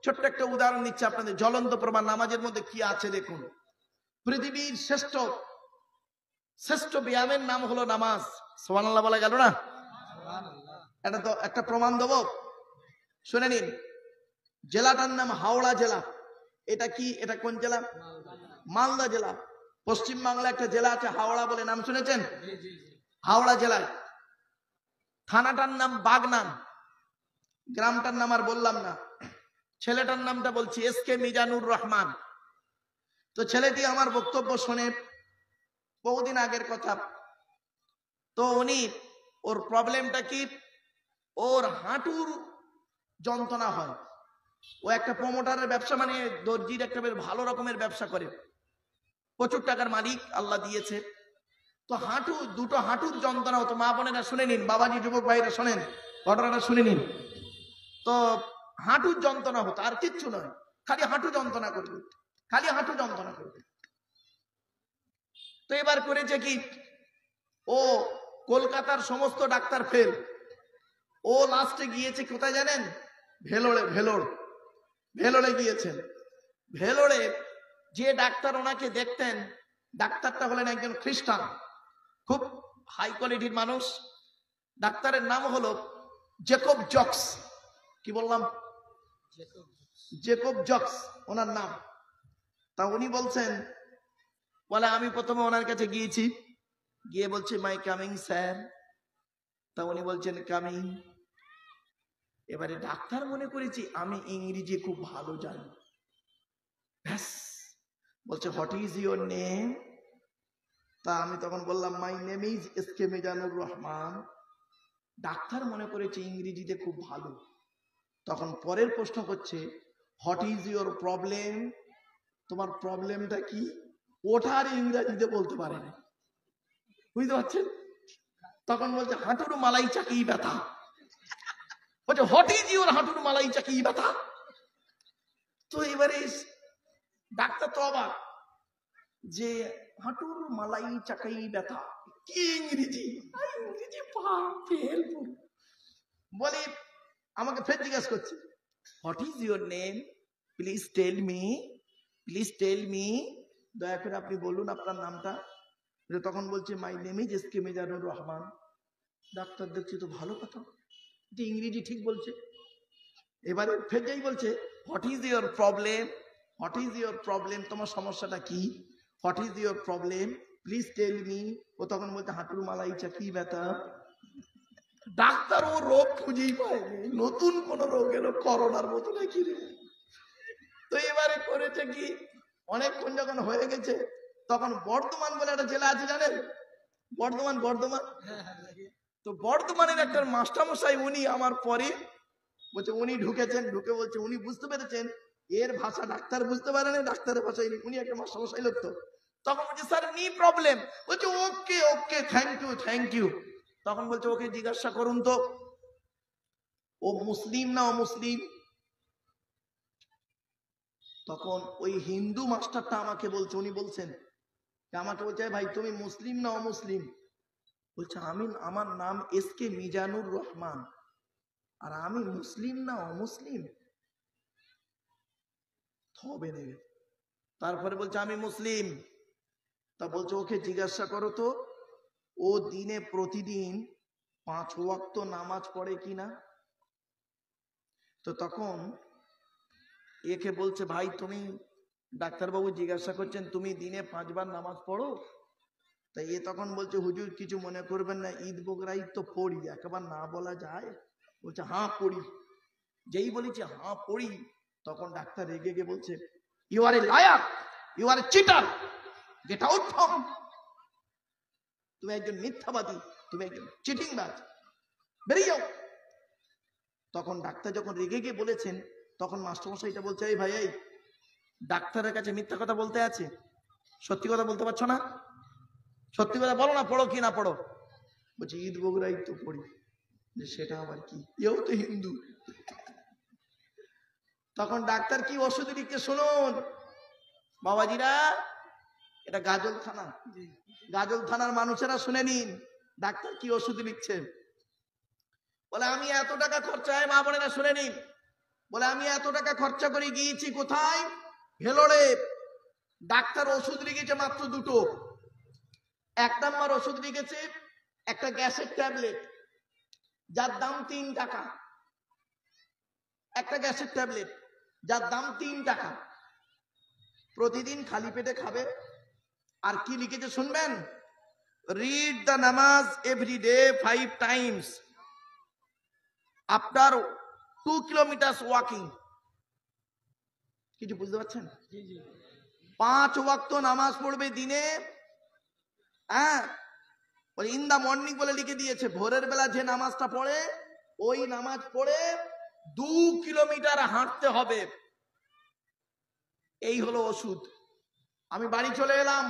ছোট্ট একটা উদাহরণ দিচ্ছি আপনাদের, জ্বলন্ত প্রমাণ। নামাজের মধ্যে কি আছে দেখুন। পৃথিবীর শ্রেষ্ঠ শ্রেষ্ঠ ব্যায়ামের নাম হলো নামাজ। সুবহানাল্লাহ বলা গেল না? এটা তো একটা প্রমাণ দেবো, শুনে নিন। জেলাটার নাম হাওড়া জেলা। এটা কি, এটা কোন জেলা? মালদা জেলা। পশ্চিম বাংলা একটা জেলা আছে হাওড়া বলে, নাম শুনেছেন? হাওড়া জেলায় থানাটার নাম বাগনান, গ্রামটার নাম আর বললাম না। ছেলেটার নামটা বলছি, এসকে মিজানুর রহমান। তো ছেলেটি আমার বক্তব্য শুনে, বহুদিন আগের কথা, তো উনি, ওর প্রবলেমটা কি, ওর হাঁটুর যন্ত্রণা হয়। ও একটা প্রমোটারের ব্যবসা, মানে দর্জির একটা বেশ ভালো রকমের ব্যবসা করে, প্রচুর টাকার মালিক আল্লাহ দিয়েছে। তো দুটো হাঁটুর যন্ত্রণা হতো। মা বোনেরা শুনে নিন, বাবাজি যুবক ভাইরা শোনেন, ঘটনাটা শুনে নিন। তো হাঁটুর যন্ত্রণা হতো, আর কিচ্ছু নয়, খালি হাঁটু যন্ত্রণা করবে, খালি হাঁটু যন্ত্রণা করবে। তো এবার করেছে কি, ও কলকাতার সমস্ত ডাক্তার ফেল, ও লাস্টে গিয়েছে কোথায় জানেন? ভেলোরে। ভেলোরে গিয়েছেন। ভেলোরে যে ডাক্তার ওনাকে দেখতেন, ডাক্তারটা হলেন একজন খ্রিস্টান, খুব হাই কোয়ালিটির মানুষ। ডাক্তারের নাম হলো জেকব জক্স। কি বললাম? জেকব জক্স ওনার নাম। তা উনি বলছেন, বলে আমি প্রথমে ওনার কাছে গিয়েছি, গিয়ে বলছে মাই কামিং স্যার। তা উনি বলছেন কামিং। এবারে ডাক্তার মনে করেছি আমি ইংরেজি খুব ভালো জানি, ব্যাস বলছে হোয়াট ইজ ইউর নেম। তা আমি তখন বললাম মাই name is S K Mizanur Rahman. Doctor মনে করেছে ইংরেজিতে খুব ভালো। তখন পরের প্রশ্ন করছে হোয়াট ইজ ইউর প্রবলেম, তোমার প্রবলেমটা কি? ওঠার ইংরেজিতে বলতে পারে না, বুঝতে পারছেন? তখন বলছে হাঁটুর মালাই চাকি ব্যথা। বলছে হোয়াট ইজ ইউর হাঁটুর মালাই চাকি ব্যথা। তো এবারে ডাক্তার তো অবাক যে হাঁটুর মালাই চাকাই ব্যথা, কি ইংরেজি? ইংরেজি বলি, আমাকে ফের জিজ্ঞাসা করছে what is your name, please tell me, please tell me, দয়া করে আপনি বলুন আপনার নামটা। তখন বলছে my name is S K Mizanur Rahman. ডাক্তার দেখছি তো ভালো কথা, ইংরেজি ঠিক বলছে। এবারে ফের যাই বলছে what is your problem, what is your problem, তোমার সমস্যাটা কি? What is your problem, please tell me. ও তখন বলছে হাঁটুর মালাই চাকি ব্যথা। ডাক্তার ও রোগ খুঁজেই পায়নি, নতুন কোন রোগ এলো করোনার মতো নাকি রে। তো এবারে করেছে কি, অনেকক্ষণ যখন হয়ে গেছে, তখন বর্ধমান বলে একটা জেলা আছে জানেন? বর্ধমান তো বর্ধমানের একটা মাস্টারমশাই, উনি আমার পরে বলছে, উনি ঢুকেছেন, ঢুকে বলছে উনি বুঝতে পেরেছেন এর ভাষা ডাক্তার বুঝতে পারে না, ডাক্তারের ভাষায় উনি একটা মাস্টারমশাই লাগতো। তখন বলছে স্যার নি প্রবলেম। বলছে ওকে ওকে, থ্যাংক ইউ থ্যাংক ইউ। তখন বলছে ওকে জিজ্ঞাসা করুন তো ও মুসলিম না অমুসলিম। তখন ওই হিন্দু মাস্টারটা আমাকে বলছে, উনি বলছেন আমাকে, বলছে ভাই তুমি মুসলিম না অমুসলিম? বলছে আমি, আমার নাম এসকে মিজানুর রহমান, আর আমি মুসলিম না অমুসলিম? হবে না। তারপরে বলছে আমি মুসলিম। তা বলছে ওকে জিজ্ঞাসা করো তো ও দিনে প্রতিদিন 5 ওয়াক্ত নামাজ পড়ে কিনা। তো তখন একে বলছে ভাই তুমি, ডাক্তারবাবু জিজ্ঞাসা করছেন তুমি দিনে 5 বার নামাজ পড়ো? তাই এ তখন বলছে হুজুর কিছু মনে করবেন না, ঈদ বকরা ঈদ তো পড়ি, একবার না বলা যায়? বলছে হ্যাঁ পড়ি। যেই বলেছে হ্যাঁ পড়ি, তখন ডাক্তার রেগে গিয়ে বলছে you are a liar, you are a cheater, get out from, তুমি একজন মিথ্যাবাদী, তুমি একজন চিটিংবাজ, বেরিয়ে যাও। তখন ডাক্তার যখন রেগে গিয়ে বলেছেন, তখন মাস্টারমশাইটা বলছে এই ভাই, এই ডাক্তারের কাছে মিথ্যা কথা বলতে আছে, সত্যি কথা বলতে পারছো না? সত্যি কথা বলো না, পড়ো কি না পড়ো? বলছে ঈদ বকরা ঈদ তো পড়ি। যে সেটা আবার কি, এও তো হিন্দু। তখন ডাক্তার কি ওষুধ লিখতে শুনুন বাবাজিরা, এটা গাজল থানা, গাজল থানার মানুষেরা শুনে নিন ডাক্তার কি ওষুধ লিখছে। বলে আমি এত টাকা খরচা হয়, মা বোনেরা শুনে নিন, বলে আমি এত টাকা খরচা করে গিয়েছি কোথায়, ভেলোরে। ডাক্তার ওষুধ লিখেছে মাত্র দুটো। এক নাম্বার ওষুধ লিখেছে একটা গ্যাসের ট্যাবলেট, যার দাম 3 টাকা। একটা গ্যাসের ট্যাবলেট যার দাম 3 টাকা, প্রতিদিন খালি পেটে খাবে। আর কি লিখেছে শুনবেন, রিড দ্য নামাজ every day 5 Times after 2 kilometre walking. কিছু বুঝতে পারছেন? 5 ওয়াক্ত নামাজ পড়বে দিনে। হ্যাঁ, ইন দা মর্নিং বলে লিখে দিয়েছে, ভোরের বেলা যে নামাজটা পড়ে ওই নামাজ পড়ে 2 কিলোমিটার হাঁটতে হবে। এই হলো ওষুধ। আমি বাড়ি চলে এলাম,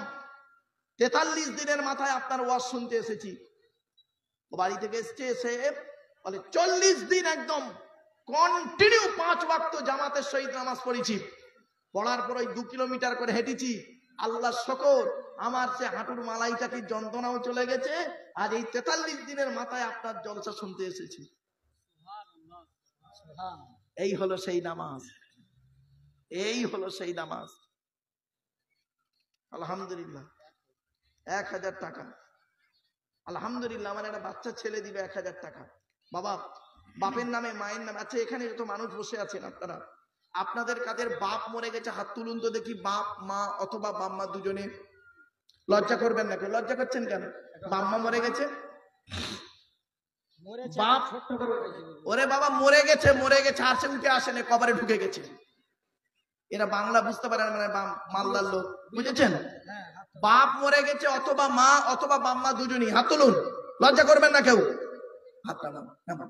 43 দিনের মাথায় আপনার ওয়াজ শুনতে এসেছি। বাড়ি থেকে এসে বলে 40 দিন একদম কন্টিনিউ 5 ওয়াক্ত জামাতের সহিত নামাজ পড়েছি। পড়ার পর ওই 2 কিলোমিটার করে হেঁটেছি। আল্লাহ শকর, আমার সে হাঁটুর মালাইটাকে যন্ত্রণাও চলে গেছে। আর এই 43 দিনের মাথায় আপনার জলসা শুনতে এসেছি। এই হলো সেই নামাজ, এই হলো সেই নামাজ। আলহামদুলিল্লাহ 1000 টাকা। আলহামদুলিল্লাহ, আমার একটা বাচ্চা ছেলে দিবে 1000 টাকা। বাবা, বাপের নামে মায়ের নামে। আচ্ছা, এখানে যত মানুষ বসে আছেন আপনারা, আপনাদের কাদের বাপ মরে গেছে হাত তুলুন তো দেখি। বাপ মা অথবা বাম্মা দুজনে। লজ্জা করবেন না, লজ্জা করছেন কেন? বাম্মা মরে গেছে, বাপ ওরে বাবা মরে গেছে, মরে গেছে, আর সে উঠে আসেনি, কবরে ঢুকে গেছে। এরা বাংলা বুঝতে পারে না, মানে মালদার লোক, বুঝেছেন? বাপ মরে গেছে অথবা মা অথবা বাম্মা দুজনই। হাত তুলুন, লজ্জা করবেন না কেউ। হাত নামান।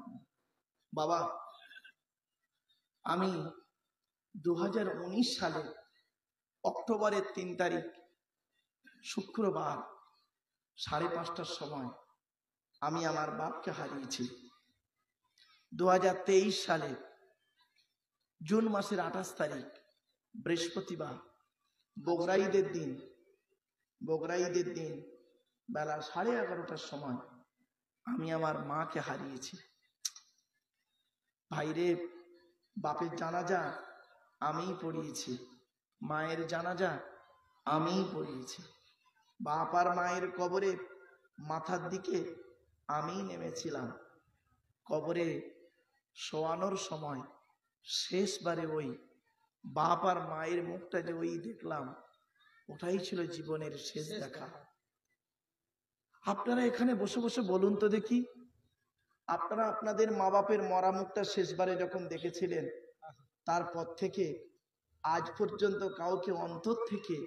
বাবা, আমি 2019 সালে অক্টোবরের 3 তারিখ শুক্রবার 5:30টার সময় আমি আমার বাপকে হারিয়েছি। 2023 সালে জুন মাসের 28 তারিখ বৃহস্পতিবার, বগরাইদের দিন বেলা 11:30টার সময় আমি আমার মাকে হারিয়েছি। ভাইরে, বাপের জানাজা আমিই পড়িয়েছি, মায়ের জানাজা আমিই পড়িয়েছি। বাপ আর মায়ের কবরে মাথার দিকে আমি নেমেছিলাম। কবরে শোয়ানোর সময় শেষবারে ওই বাপ আর মায়ের মুখটা যে ওই দেখলাম, ওটাই ছিল জীবনের শেষ দেখা। আপনারা এখানে বসে বসে বলুন তো দেখি, আপনারা আপনাদের মা বাপের মরা মুখটা শেষবারে যখন দেখেছিলেন, তারপর থেকে আজ পর্যন্ত কাউকে অন্তর থেকে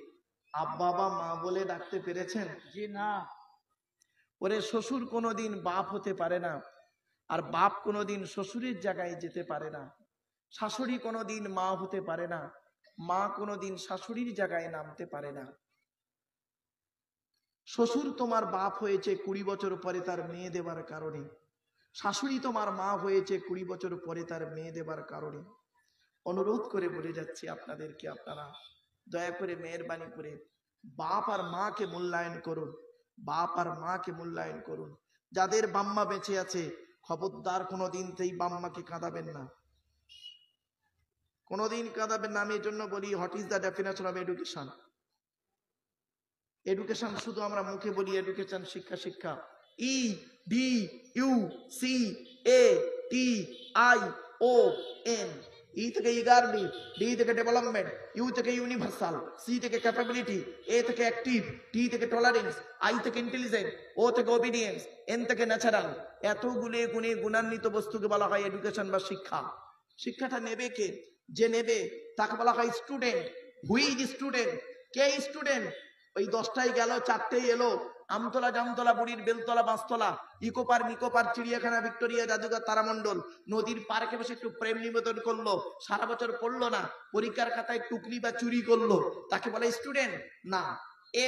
আব্বা বা মা বলে ডাকতে পেরেছেন? জি না। ওরে শ্বশুর কোনোদিন বাপ হতে পারে না, আর বাপ কোনোদিন শ্বশুরের জায়গায় যেতে পারে না। শাশুড়ি কোনোদিন মা হতে পারে না, মা কোনোদিন শাশুড়ির জায়গায় নামতে পারে না। শ্বশুর তোমার বাপ হয়েছে 20 বছর পরে তার মেয়ে দেবার কারণে, শাশুড়ি তোমার মা হয়েছে 20 বছর পরে তার মেয়ে দেবার কারণে। অনুরোধ করে বলে যাচ্ছি আপনাদেরকে, আপনারা দয়া করে মেহেরবানি করে বাপ আর মাকে মূল্যায়ন করুন, বাপ আর মাকে মূল্যায়ন করুন। যাদের বাম্মা বেঁচে আছে, খবরদার কোনোদিন সেই বাম্মাকে কাঁদাবেন না, কোনোদিন কাঁদাবেন না। আমি এর জন্য বলি, what is the definition of education? Education শুধু আমরা মুখে বলি এডুকেশন, শিক্ষা শিক্ষা। EDUCATION, ই থেকে ইগারলি, ডি থেকে ডেভেলপমেন্ট, ইউ থেকে ইউনিভার্সাল, সি থেকে ক্যাপাবিলিটি, এ থেকে অ্যাক্টিভ, টি থেকে টলারেন্স, আই থেকে ইন্টেলিজেন্ট, ও থেকে ওবিডিয়েন্স, এন থেকে ন্যাচারাল। এতগুলো গুণে গুণান্বিত বস্তুকে বলা হয় এডুকেশন বা শিক্ষা। শিক্ষাটা নেবে কে? যে নেবে তাকে বলা হয় student. Hui is student? K student? ওই 10টায় গেল, 4টেই এলো, আমতলা জামতলা বুড়ির বেলতলা বাঁশতলা, ইকোপার মিকোপার, চিড়িয়াখানা, ভিক্টোরিয়া, জাদুঘর, তারামণ্ডল, নদীর পার্কে বসে একটু প্রেম নিবেদন করলো, সারা বছর পড়লো না, পরীক্ষার খাতায় টুকলি বা চুরি করলো, তাকে বলে স্টুডেন্ট না।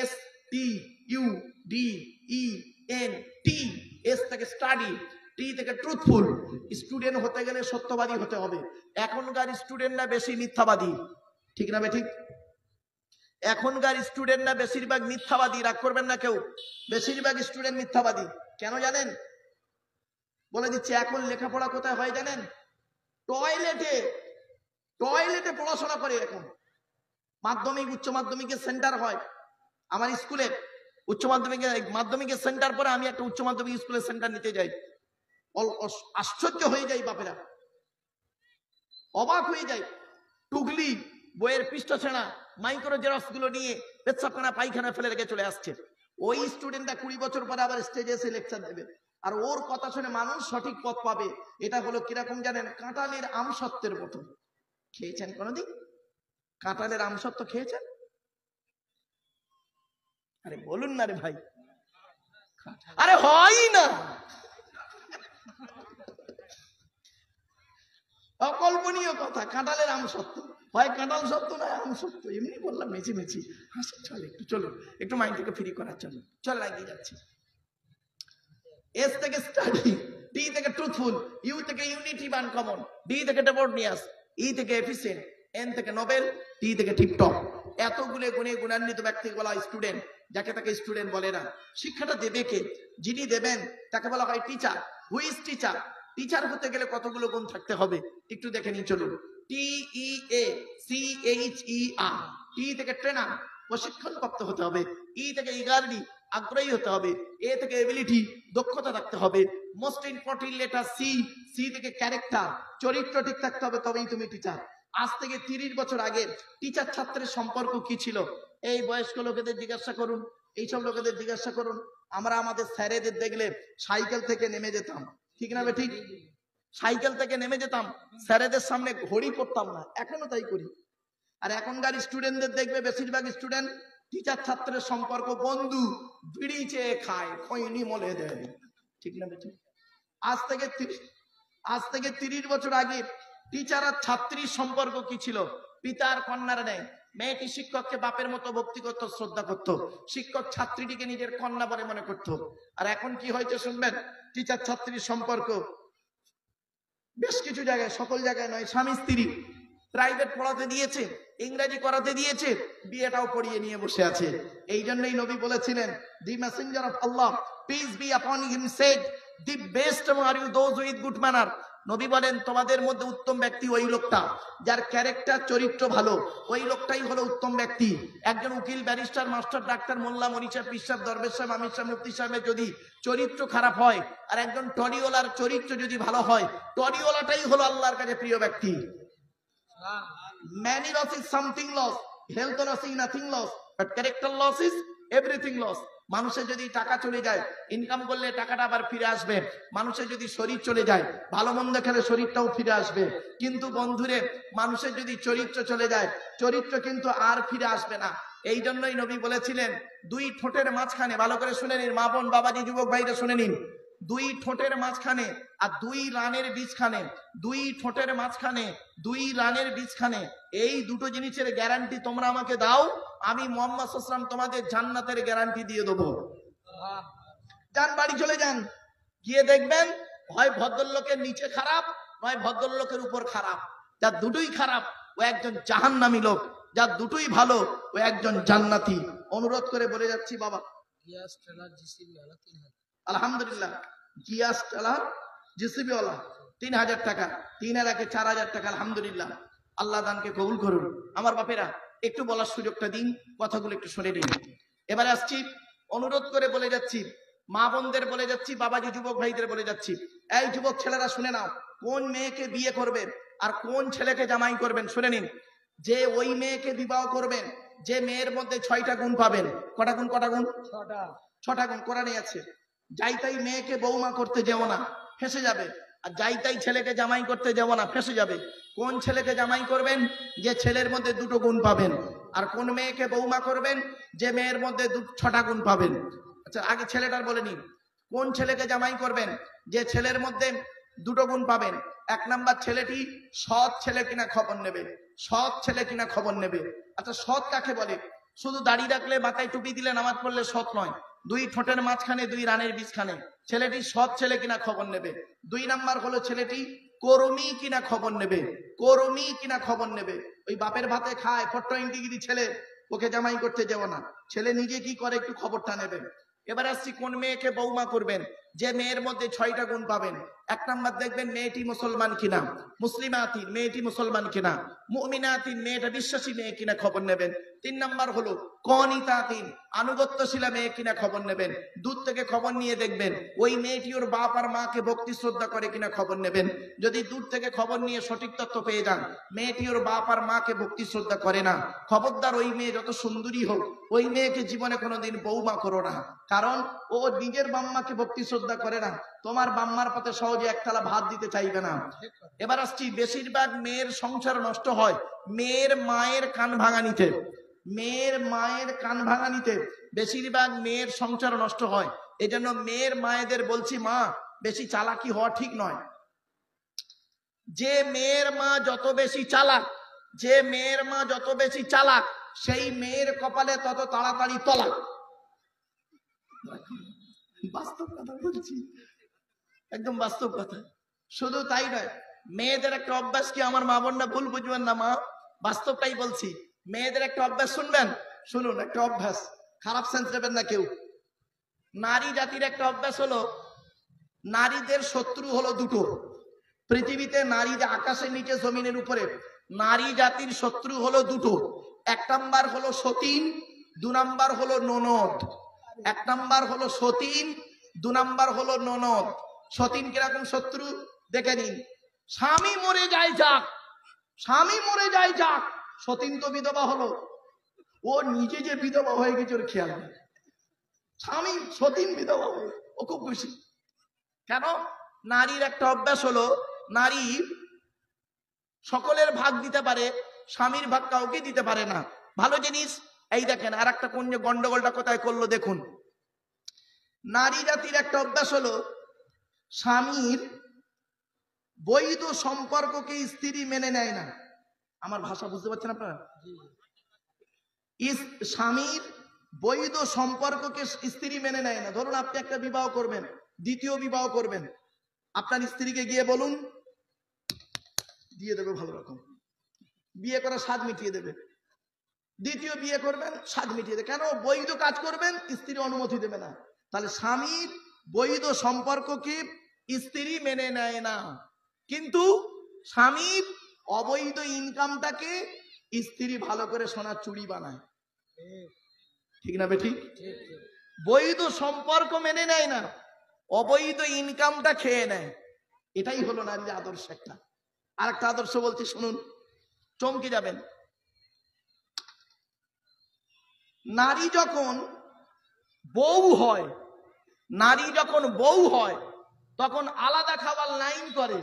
STUDENT, এস থেকে স্টাডি, টি থেকে ট্রুথফুল। স্টুডেন্ট হতে গেলে সত্যবাদী হতে হবে। এখনকার স্টুডেন্টরা বেশি মিথ্যাবাদী, ঠিক না ঠিক? এখনকার স্টুডেন্টরা বেশিরভাগ মিথ্যাবাদী, রাগ করবেন না কেউ। বেশিরভাগ স্টুডেন্ট মিথ্যাবাদী। কেন জানেন? বলে দিচ্ছে, এখন লেখাপড়া কোথায় হয় জানেন? টয়লেটে। টয়লেটে পড়াশোনা করে এখন। মাধ্যমিক উচ্চ মাধ্যমিকের সেন্টার হয় আমার স্কুলে, উচ্চ মাধ্যমিকের সেন্টার পরে আমি একটা উচ্চ মাধ্যমিক স্কুলের সেন্টার নিতে যাই। আশ্চর্য হয়ে যাই, বাপেরা অবাক হয়ে যায়। টুগলি বইয়ের পৃষ্ঠ ছেঁড়া মাইক্রো জেরক্স গুলো নিয়ে পেচ্ছাপখানা পায়খানা ফেলে রেখে চলে আসছে। ওই স্টুডেন্টটা 20 বছর পরে আবার স্টেজে এসে লেকচার দেবে, আর ওর কথা শুনে মানুষ সঠিক পথ পাবে। এটা হলো কিরকম জানেন? কাঁঠালের আমসত্ত্বের মতো। খেয়েছেন কোনদিন কাঁঠালের আমসত্ত্ব? খেয়েছেন? আরে বলুন না রে ভাই, আরে হয় না, অকল্পনীয় কথা। কাঁঠালের আমসত্ত্ব হয়, কাঁঠাল সত্য নয় আমসত্ত্ব। এমনি বললাম মেচি মেচি হাসি। চলে একটু, চলো একটু মাইন্ড থেকে ফ্রি করার জন্য চল লাগিয়ে যাচ্ছি। এস থেকে স্টাডি, টি থেকে ট্রুথফুল, ইউ থেকে ইউনিটি বান কমন, ডি থেকে ডেবোর্নিয়াস, ই থেকে এফিসিয়েন্ট, এন থেকে নোবেল, টি থেকে টিপটপ। এতগুলো গুণে গুণান্বিত ব্যক্তিকে বলা হয় স্টুডেন্ট, যাকে তাকে স্টুডেন্ট বলে না। শিক্ষাটা দেবে কে? যিনি দেবেন তাকে বলা হয় teacher. Who is teacher? Teacher হতে গেলে কতগুলো গুণ থাকতে হবে একটু দেখে নিন চলুন। TEACHER, টি থেকে ট্রেনার, প্রশিক্ষণ প্রাপ্ত হতে হবে। ই থেকে ইগারলি, আগ্রহী হতে হবে। এ থেকে এবিলিটি, দক্ষতা থাকতে হবে। Most important letter C, C থেকে ক্যারেক্টার, চরিত্র ঠিক থাকতে হবে, তবেই তুমি টিচার। আজ থেকে 30 বছর আগে টিচার ছাত্রের সম্পর্ক কি ছিল? এই বয়স্ক লোকেদের জিজ্ঞাসা করুন, এইসব লোকেদের জিজ্ঞাসা করুন। আমরা আমাদের স্যারেদের দেখলে সাইকেল থেকে নেমে যেতাম, ঠিক না বেঠিক? সাইকেল থেকে নেমে যেতাম, স্যারেদের সামনে ঘড়ি পড়তাম না, এখনো তাই করি। আর এখনকার স্টুডেন্টদের দেখবে বেশিরভাগ স্টুডেন্ট টিচার ছাত্রের সম্পর্ক বন্ধু, বিড়ি চেয়ে খায়, খৈনি মলে দেয়, ঠিক না বেঠিক? আজ থেকে 30 বছর আগে টিচার আর ছাত্রীর সম্পর্ক কি ছিল? পিতার কন্যার নেয়। মেয়েটি শিক্ষককে বাপের মতো ভক্তি করত, শ্রদ্ধা করত। শিক্ষক ছাত্রীটিকে নিজের কন্যা বলে মনে করত। আর এখন কি হয়েছে শুনবেন? টিচার ছাত্রীর সম্পর্ক বেশ কিছু জায়গায়, সকল জায়গায় নয়, স্বামী স্ত্রী প্রাইভেট পড়াতে দিয়েছে, ইংরেজি করাতে দিয়েছে, বিয়েটাও পড়িয়ে নিয়ে বসে আছে। এই জন্যই নবী বলেছিলেন, the messenger of Allah, peace be upon him, said, the best are you those with good manner. নবী বলেন, তোমাদের মধ্যে উত্তম ব্যক্তি ওই লোকটা যার ক্যারেক্টার, চরিত্র ভালো, ওই লোকটাই হলো উত্তম ব্যক্তি। একজন উকিল, ব্যারিস্টার, মাস্টার, ডাক্তার, মোল্লা, মনীষা, পিসাব, দরবেশ সাহেব, আমির সাহেব, মুফতি সাহেবের যদি চরিত্র খারাপ হয়, আর একজন টরিওয়ালার চরিত্র যদি ভালো হয়, টরিওয়ালাটাই হলো আল্লাহর কাছে প্রিয় ব্যক্তি। Money loss is something loss, health loss is nothing loss, but character loss is everything loss. মানুষের যদি টাকা চলে যায়, ইনকাম করলে টাকাটা আবার ফিরে আসবে। মানুষের যদি শরীর চলে যায়, ভালো মন্দ খেলে শরীরটাও ফিরে আসবে। কিন্তু বন্ধুরে, মানুষের যদি চরিত্র চলে যায়, চরিত্র কিন্তু আর ফিরে আসবে না। এই জন্যই নবী বলেছিলেন, দুই ঠোঁটের মাঝখানে, ভালো করে শুনে নিন মা বোন বাবাজি যুবক ভাইরা শুনে নিন, দুই ঠোঁটের মাঝখানে আর দুই রানের বীজখানে, দুই ঠোঁটের মাঝখানে দুই রানের বীজখানে, এই দুটো জিনিসের গ্যারান্টি তোমরা আমাকে দাও, আমি মুহাম্মদ সাল্লাল্লাহু আলাইহি ওয়াসাল্লাম তোমাদের জান্নাতের গ্যারান্টি দিয়ে দেবো। যান বাড়ি চলে যান, গিয়ে দেখবেন হয় ভদ্রলোকের নিচে খারাপ, নয় ভদ্রলোকের উপর খারাপ। যার দুটোই খারাপ ও একজন জাহান্নামী লোক, যার দুটোই ভালো ও একজন জান্নাতি। অনুরোধ করে বলে যাচ্ছি বাবা, আলহামদুলিল্লাহ, গিয়াস চালান জিসিবি ওয়ালা 3000 টাকা, 3 আর 1 4000 টাকা, আলহামদুলিল্লাহ। আল্লাহ দানকে কবুল করুন। আমার বাপেরা, একটু বলার সুযোগটা দিন, কথাগুলো একটু শুনে নিন। এবারে আসছি, অনুরোধ করে বলে যাচ্ছি, মা বোনদের বলে যাচ্ছি, বাবাজি যুবক ভাইদের বলে যাচ্ছি, এই যুবক ছেলেরা শুনে নাও, কোন মেয়েকে বিয়ে করবেন আর কোন ছেলেকে জামাই করবেন শুনে নিন। যে ওই মেয়েকে বিবাহ করবেন, যে মেয়ের মধ্যে 6টা গুণ পাবেন। কটা গুণ? কটা গুণ? 6টা গুণ কোরআনে আছে। যাই তাই মেয়েকে বৌমা করতে যেও না, ফেঁসে যাবে। আর যাই তাই ছেলেকে জামাই করতে যেও না, ফেঁসে যাবে। কোন ছেলেকে জামাই করবেন? যে ছেলের মধ্যে 2টো গুণ পাবেন। আর কোন মেয়েকে বৌমা করবেন? যে মেয়ের মধ্যে 6টা গুণ পাবেন। আচ্ছা, আগে ছেলেটার বলে নিন। কোন ছেলেকে জামাই করবেন? যে ছেলের মধ্যে 2টো গুণ পাবেন। 1 নাম্বার, ছেলেটি সৎ ছেলে কিনা খবর নেবে, সৎ ছেলে কিনা খবর নেবে। আচ্ছা, সৎ কাকে বলে? শুধু দাড়ি রাখলে, মাথায় টুপি দিলে, নামাজ পড়লে সৎ নয়। দুই ঠোঁটের মাঝখানে দুই রানের বীজখানে, ছেলেটি সৎ ছেলে কিনা খবর নেবে। 2 নাম্বার হলো ছেলেটি কর্মী কিনা খবর নেবে, কর্মী কিনা খবর নেবে। ওই বাপের ভাতে খায় ফট্টইন্টিগিরি ছেলে, ওকে জামাই করতে যাও না। ছেলে নিজে কি করে একটু খবরটা নেবেন। এবার আসছি, কোন মেয়েকে বৌমা করবেন? যে মেয়ের মধ্যে 6টা গুণ পাবেন। এক নাম্বার দেখবেন মেয়েটি মুসলমান কিনা, মুসলিমাতিন মেয়েটি মুসলমান কিনা, মুমিনাতিন মেয়েটা বিশ্বাসী মেয়ে কিনা খবর নেবেন। 3 নাম্বার হলো কনিতাতিন আনুগত্যশীলা মেয়ে কিনা খবর নেবেন। দূর থেকে খবর নিয়ে দেখবেন ওই মেয়েটি ওর বাপ আর মাকে ভক্তি শ্রদ্ধা করে কিনা খবর নেবেন। যদি দূর থেকে খবর নিয়ে সঠিক তথ্য পেয়ে যান মেয়েটি ওর বাপ আর মাকে ভক্তি শ্রদ্ধা করে না, খবরদার ওই মেয়ে যত সুন্দরী হোক ওই মেয়েকে জীবনে কোনোদিন বৌমা করো না, কারণ ও নিজের বাম্মাকে ভক্তি শ্রদ্ধা করে না, তোমার বাম্মার পথে সহজে একতলা ভাত দিতে চাইবে না। এবার আসছি, বেশিরভাগ মেয়ের সংসার নষ্ট হয় মেয়ের মায়ের কান ভাঙানিতে। মেয়ের মায়ের কান ভাঙানিতে বেশিরভাগ মেয়ের সংসার নষ্ট হয়। এজন্য মেয়ের মায়েদের বলছি, মা বেশি চালাকি হওয়া ঠিক নয়। যে মেয়ের মা যত বেশি চালাক, যে মেয়ের মা যত বেশি চালাক সেই মেয়ের কপালে তত তাড়াতাড়ি তলাক। বাস্তব কথা বলছি, একদম বাস্তব কথা। শুধু তাই নয়, মেয়েদের একটা অভ্যাস কি, আমার মা বোনরা ভুল বুঝবেন না, মা বাস্তবটাই বলছি। মেয়েদের একটা অভ্যাস শুনবেন, শুনুন, একটা অভ্যাস, খারাপ সেন্স নেবেন না কেউ। নারী জাতির একটা অভ্যাস হলো, নারীদের শত্রু হলো দুটো পৃথিবীতে। নারী, আকাশের নিচে জমিনের উপরে নারী জাতির শত্রু হলো দুটো। 1 নাম্বার হলো সতীন, 2 নাম্বার হলো ননদ। 1 নাম্বার হলো সতীন, 2 নাম্বার হলো ননদ। সতীন কিরকম শত্রু দেখে নিন। স্বামী মরে যায় যাক, স্বামী মরে যায় যাক, সতীন তো বিধবা হলো, ও নিজে যে বিধবা হয়ে গেছে ওর খেয়াল নেই। স্বামী সতীন বিধবা হয়ে ও খুব খুশি। কেন? নারীর একটা অভ্যাস হলো, নারী সকলের ভাগ দিতে পারে, স্বামীর ভাগ কাউকে দিতে পারে না। ভালো জিনিস। এই দেখেন আর একটা কোন গন্ডগোলটা কোথায় করলো দেখুন। নারী জাতির একটা অভ্যাস হলো, স্বামীর বৈধ সম্পর্ককে স্ত্রী মেনে নেয় না। আমার ভাষা বুঝতে পারছেন আপনারা? স্বামীর বৈধ সম্পর্ককে স্ত্রী মেনে নেয় না। ধরুন আপনি একটা বিবাহ করবেন, দ্বিতীয় বিবাহ করবেন, আপনার স্ত্রীকে গিয়ে বলুন, দিয়ে দেবে ভালো রকম, বিয়ে করার স্বাদ মিটিয়ে দেবে। দ্বিতীয় বিয়ে করবেন, স্বাদ মিটিয়ে দেবে। কেন? বৈধ কাজ করবেন, স্ত্রী অনুমতি দেবে না। তাহলে স্বামীর বৈধ সম্পর্ককে স্ত্রী মেনে নেয় না, কিন্তু স্বামীর অবৈধ ইনকামটাকে স্ত্রী ভালো করে সোনার চুড়ি বানায়। ঠিক না বেঠিক? বৈধ সম্পর্ক মেনে নেয় না, অবৈধ ইনকামটা খেয়ে নেয়। এটাই হলো নারীর আদর্শ। একটা আর একটা আদর্শ বলছি শুনুন, চমকে যাবেন। নারী যখন বউ হয়, নারী যখন বউ হয় তখন আলাদা খাবার লাইন করে,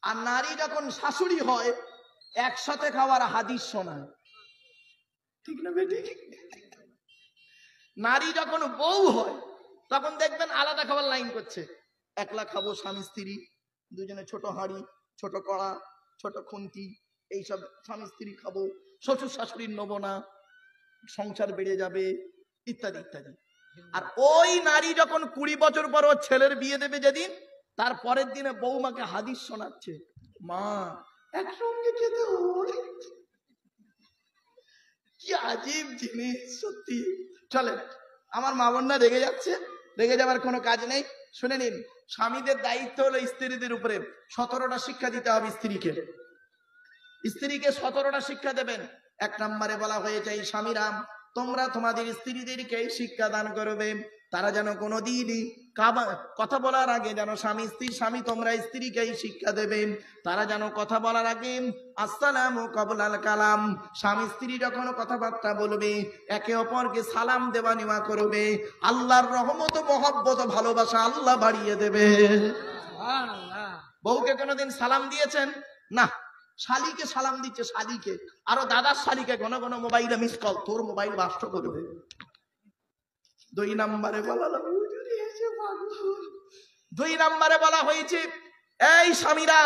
আর নারী যখন শাশুড়ি হয় একসাথে খাওয়ার হাদিস শোনায়। ঠিক না বেঠিক? নারী যখন বউ হয় তখন দেখবেন আলাদা খাবার লাইন করছে। একলা খাবো স্বামী স্ত্রী, দুজনে ছোট হাঁড়ি, ছোট কড়া, ছোট খুন্তি, এইসব স্বামী স্ত্রী খাবো, শ্বশুর শাশুড়ির নেবো না, সংসার বেড়ে যাবে, ইত্যাদি ইত্যাদি। আর ওই নারী যখন 20 বছর পর ওর ছেলের বিয়ে দেবে যেদিন, তার পরের দিনে বৌমাকে হাদিস শোনাচ্ছে, মা একসঙ্গে খেতে হয়। কি আজীব জিনিস সত্যি। চলে, আমার মা বোনরা রেগে যাচ্ছে, রেগে যাবার কোনো কাজ নেই। শুনে নিন, স্বামীদের দায়িত্ব হলো স্ত্রীদের উপরে 17টা শিক্ষা দিতে হবে স্ত্রীকে। স্ত্রীকে 17টা শিক্ষা দেবেন। 1 নম্বরে বলা হয়েছে, এই স্বামীরা তোমরা তোমাদের স্ত্রীদেরকে শিক্ষা দান করবে, তারা যেন কোনোদিনই কথা বলার আগে যেন স্বামী তোমরা স্ত্রীকে শিক্ষা দেবেন, তারা যেন কথা বলার আগে আসসালামু ক্বাবলাল কালাম, স্বামী স্ত্রী যখন কথাবার্তা বলবে একে অপরকে সালাম দেওয়া নেওয়া করবে। আল্লাহর রহমত, মহব্বত, ভালোবাসা আল্লাহ বাড়িয়ে দেবে। বউকে কোনোদিন সালাম দিয়েছেন? না। শালিকে সালাম দিচ্ছে, শালিকে, আরো দাদার শালিকে ঘন ঘন মোবাইলে মিস কল, তোর মোবাইল বাস্ট করবে। 2 নম্বরে বলা, 2 নম্বরে বলা হয়েছে, এই স্বামীরা